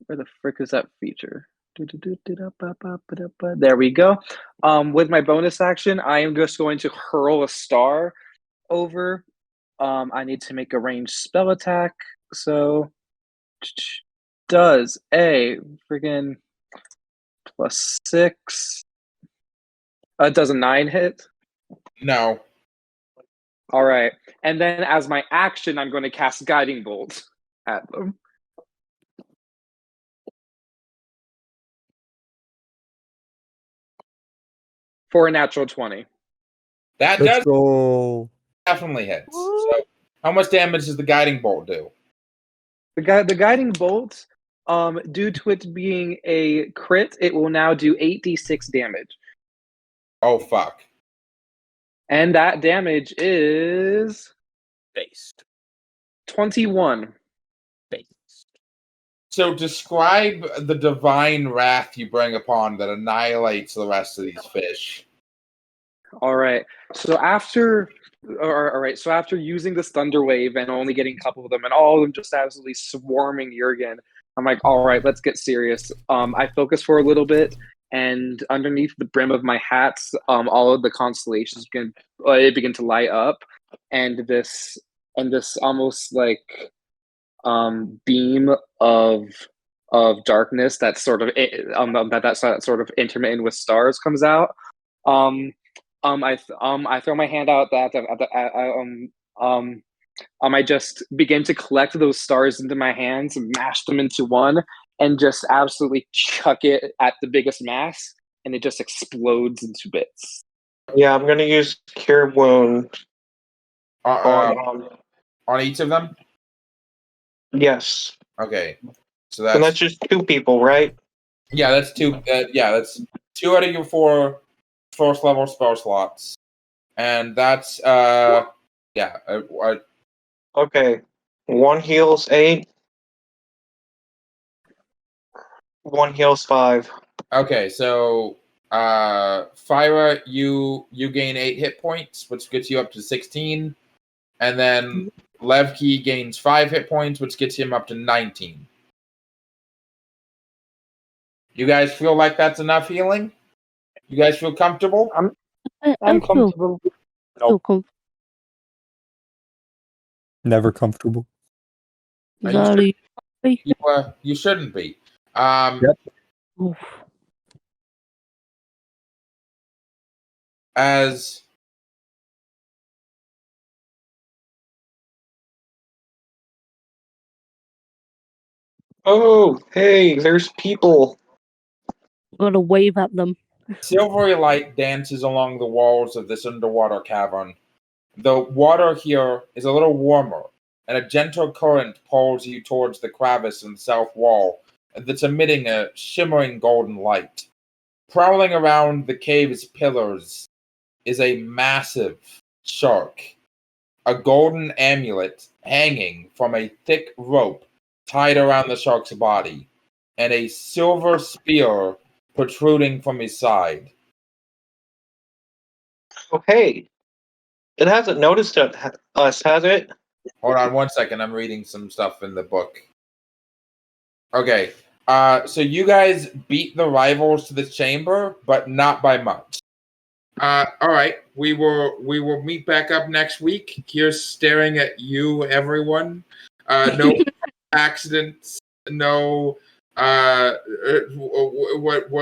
Where the frick is that feature? There we go. With my bonus action, I am just going to hurl a star over. I need to make a ranged spell attack. So, does a friggin' +6? Does a 9 hit? No. All right. And then as my action, I'm going to cast Guiding Bolt at them. For a natural 20. That Let's does go. definitely hits. So, how much damage does the guiding bolt do? The Guiding Bolt, due to it being a crit, it will now do 8d6 damage. Oh, fuck. And that damage is Based. 21. So describe the divine wrath you bring upon that annihilates the rest of these fish. All right. So after using this thunder wave and only getting a couple of them, and all of them just absolutely swarming Jurgen, I'm like, all right, let's get serious. I focus for a little bit, and underneath the brim of my hats, all of the constellations begin to light up, and this almost like beam of darkness that's sort of that's sort of intermittent with stars comes out. I throw my hand out I just begin to collect those stars into my hands, mash them into one, and just absolutely chuck it at the biggest mass, and it just explodes into bits. Yeah, I'm gonna use Cure Wound On each of them? Yes. Okay. So And that's just 2 people, right? Yeah, that's 2. That's 2 out of your 4 first level spell slots, and that's Okay. 1 heals 8. 1 heals 5. Okay, so Phyra, you gain 8 hit points, which gets you up to 16, and then Levki gains 5 hit points, which gets him up to 19. You guys feel like that's enough healing? You guys feel comfortable? I'm comfortable. Nope. Never comfortable. Very. You shouldn't be. Yep. Oof. As Oh, hey, there's people. Gotta wave at them. silvery light dances along the walls of this underwater cavern. The water here is a little warmer, and a gentle current pulls you towards the crevice in the south wall that's emitting a shimmering golden light. Prowling around the cave's pillars is a massive shark, a golden amulet hanging from a thick rope tied around the shark's body, and a silver spear protruding from his side. Oh, hey. It hasn't noticed us, has it? Hold on 1 second. I'm reading some stuff in the book. Okay. So you guys beat the rivals to the chamber, but not by much. All right. We will meet back up next week. Here's staring at you, everyone. No accidents. no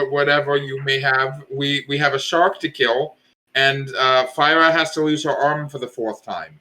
whatever you may have. We have a shark to kill, and Phyra has to lose her arm for the 4th time.